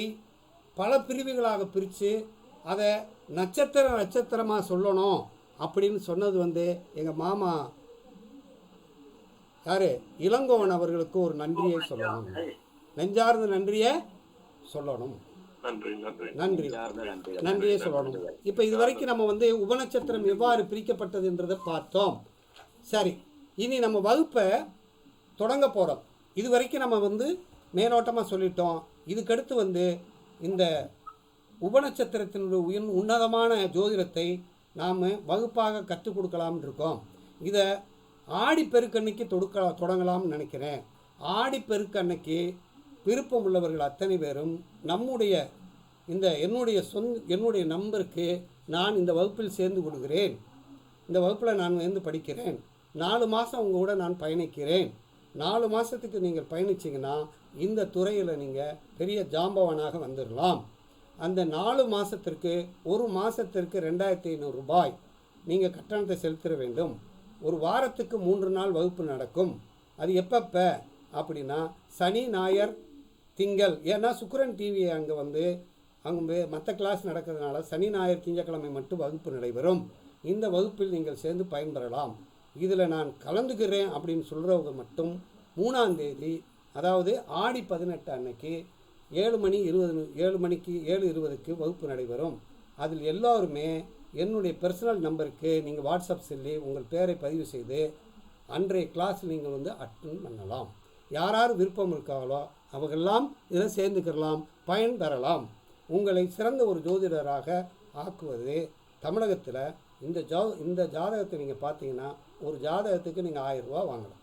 பல பிரிவுகளாக பிரித்து அதை நட்சத்திரமாக சொல்லணும் அப்படின்னு சொன்னது எங்கள் மாமா யார், இளங்கோவன் அவர்களுக்கு ஒரு நன்றியை சொல்லணும், நெஞ்சார்ந்த நன்றியை சொல்லணும். நன்றியை சொல்லணும். இப்போ இது வரைக்கும் நம்ம உபநட்சத்திரம் எவ்வாறு பிரிக்கப்பட்டதுன்றதை பார்த்தோம். சரி, இனி நம்ம வகுப்பை தொடங்க போகிறோம். இது வரைக்கும் நம்ம மேலோட்டமாக சொல்லிட்டோம். இதுக்கடுத்து இந்த உபநட்சத்திரத்தினுடைய உன்னதமான ஜோதிடத்தை நாம் வகுப்பாக கற்றுக் கொடுக்கலாம்னு இருக்கோம். இதை ஆடிப்பெருக்கன்னைக்கு தொடங்கலாம்னு நினைக்கிறேன். ஆடிப்பெருக்கன்னைக்கு விருப்பம் உள்ளவர்கள் அத்தனை பேரும் என்னுடைய நம்பருக்கு நான் இந்த வகுப்பில் சேர்ந்து கொள்கிறேன். இந்த வகுப்பில் நான் படிக்கிறேன். 4 மாதம் உங்கள் கூட நான் பயணிக்கிறேன். 4 மாதத்துக்கு நீங்கள் பயணிச்சிங்கன்னா இந்த துறையில் நீங்கள் பெரிய ஜாம்பவானாக வந்துடலாம். அந்த 4 மாதத்திற்கு ஒரு மாதத்திற்கு 2500 ரூபாய் நீங்கள் கட்டணத்தை செலுத்த வேண்டும். ஒரு வாரத்துக்கு 3 நாள் வகுப்பு நடக்கும். அது எப்பப்போ அப்படின்னா சனி, ஞாயிறு, திங்கள். ஏன்னா சுக்கிரன் டிவி அங்கே மற்ற கிளாஸ் நடக்கிறதுனால சனி, ஞாயிறு, திங்கட்கிழமை மட்டும் வகுப்பு நடைபெறும். இந்த வகுப்பில் நீங்கள் சேர்ந்து பயன்பெறலாம். இதில் நான் கலந்துக்கிறேன் அப்படின்னு சொல்கிறவங்க மட்டும் 3ஆம் தேதி, அதாவது ஆடி 18 அன்னைக்கு 7:20க்கு வகுப்பு நடைபெறும். அதில் எல்லோருமே என்னுடைய பர்சனல் நம்பருக்கு நீங்கள் வாட்ஸ்அப் சொல்லி உங்கள் பேரை பதிவு செய்து அன்றைய கிளாஸில் நீங்கள் அட்டெண்ட் பண்ணலாம். யார் விருப்பம் இருக்காங்களோ அவங்கெல்லாம் இதில் சேர்ந்துக்கலாம், பயன் பெறலாம். உங்களை சிறந்த ஒரு ஜோதிடராக ஆக்குவது தமிழகத்தில் இந்த ஜாதகத்தை நீங்கள் பார்த்தீங்கன்னா ஒரு ஜாதகத்துக்கு நீங்கள் 1000 ரூபா வாங்கலாம்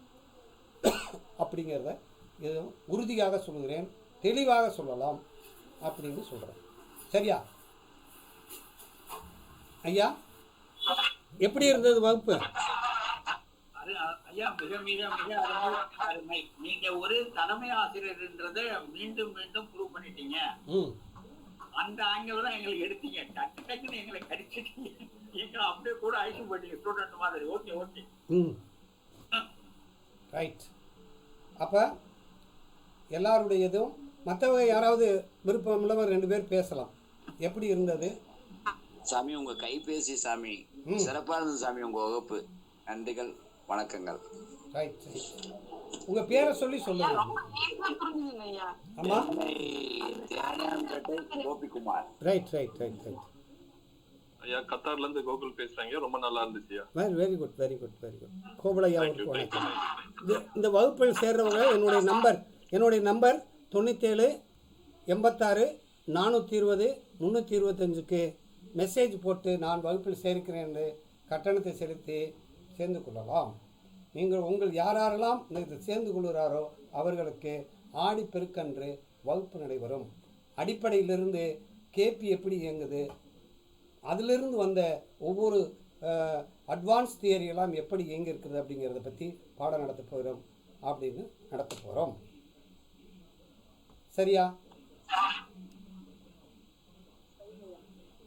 அப்படிங்கிறத இது உறுதியாக சொல்கிறேன், தெளிவாக சொல்லலாம் அப்படின்னு சொல்கிறேன். சரியா ஐயா? எப்படி இருந்தது வகுப்பு? ஐயா மிக மிக மிக அருமை. நீங்க ஒரு தலைமை ஆசிரியர்ன்றதை மீண்டும் மீண்டும் ப்ரூவ் பண்ணிட்டீங்க. அந்த ஆங்கிள் தான் எங்களுக்கு எடுத்தீங்க, டக்குன்னு எங்களை கடிச்சிட்டீங்க. எங்களை அப்படியே கூட ஐசி போட்டீங்க ஸ்டூடெண்ட் மாதிரி. Okay okay, right. அப்போ எல்லாருடையதும் மற்றவங்க யாராவது விருப்பம் உள்ளவர் 2 பேர் பேசலாம். எப்படி இருந்தது சாமி? உங்க கைபேசி சாமி சிறப்பா இருந்தது சாமி. உங்க வகுப்பு நன்றிகள், வணக்கங்கள். ரைட். உங்க பேரை சொல்லி சொல்லுங்க. ஆமா, Gopikumar. Right right right right. ஐயா கத்தார்ல இருந்து கோகுல் பேசுறாங்க. ரொம்ப நல்லா இருந்துச்சுயா. Very good very good very good. கோகுலையா வணக்கம். இந்த வகுப்பில் சேர்றவங்க என்னுடைய நம்பர் 97 86 420 325க்கு மெசேஜ் போட்டு நான் வகுப்பில் சேர்க்கிறேன் என்று கட்டணத்தை செலுத்தி சேர்ந்து கொள்ளலாம். உங்கள் யாரெல்லாம் சேர்ந்து கொள்கிறாரோ அவர்களுக்கு ஆடிப்பெருக்கன்று வகுப்பு நடைபெறும். அடிப்படையிலிருந்து கேபி எப்படி இயங்குது, அதிலிருந்து வந்த ஒவ்வொரு அட்வான்ஸ் தியரியெல்லாம் எப்படி இயங்கியிருக்குது அப்படிங்கிறத பற்றி பாடம் நடத்த போகிறோம் அப்படின்னு நடத்த போகிறோம். சரியா?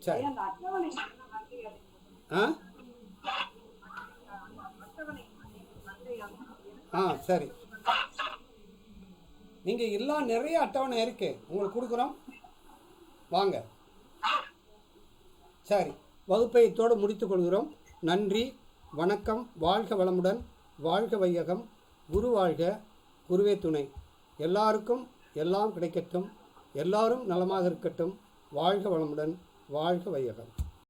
சரி. சரி. நீங்கள் எல்லாம் நிறைய அட்டவணை இருக்கு, உங்களுக்கு கொடுக்குறோம், வாங்க. சரி, வகுப்பை இத்தோடு முடித்துக் கொள்கிறோம். நன்றி, வணக்கம். வாழ்க வளமுடன், வாழ்க வையகம், குரு வாழ்க, குருவே துணை. எல்லாருக்கும் எல்லாம் கிடைக்கட்டும், எல்லாரும் நலமாக இருக்கட்டும். வாழ்க வளமுடன், வாழ்க வையகம்.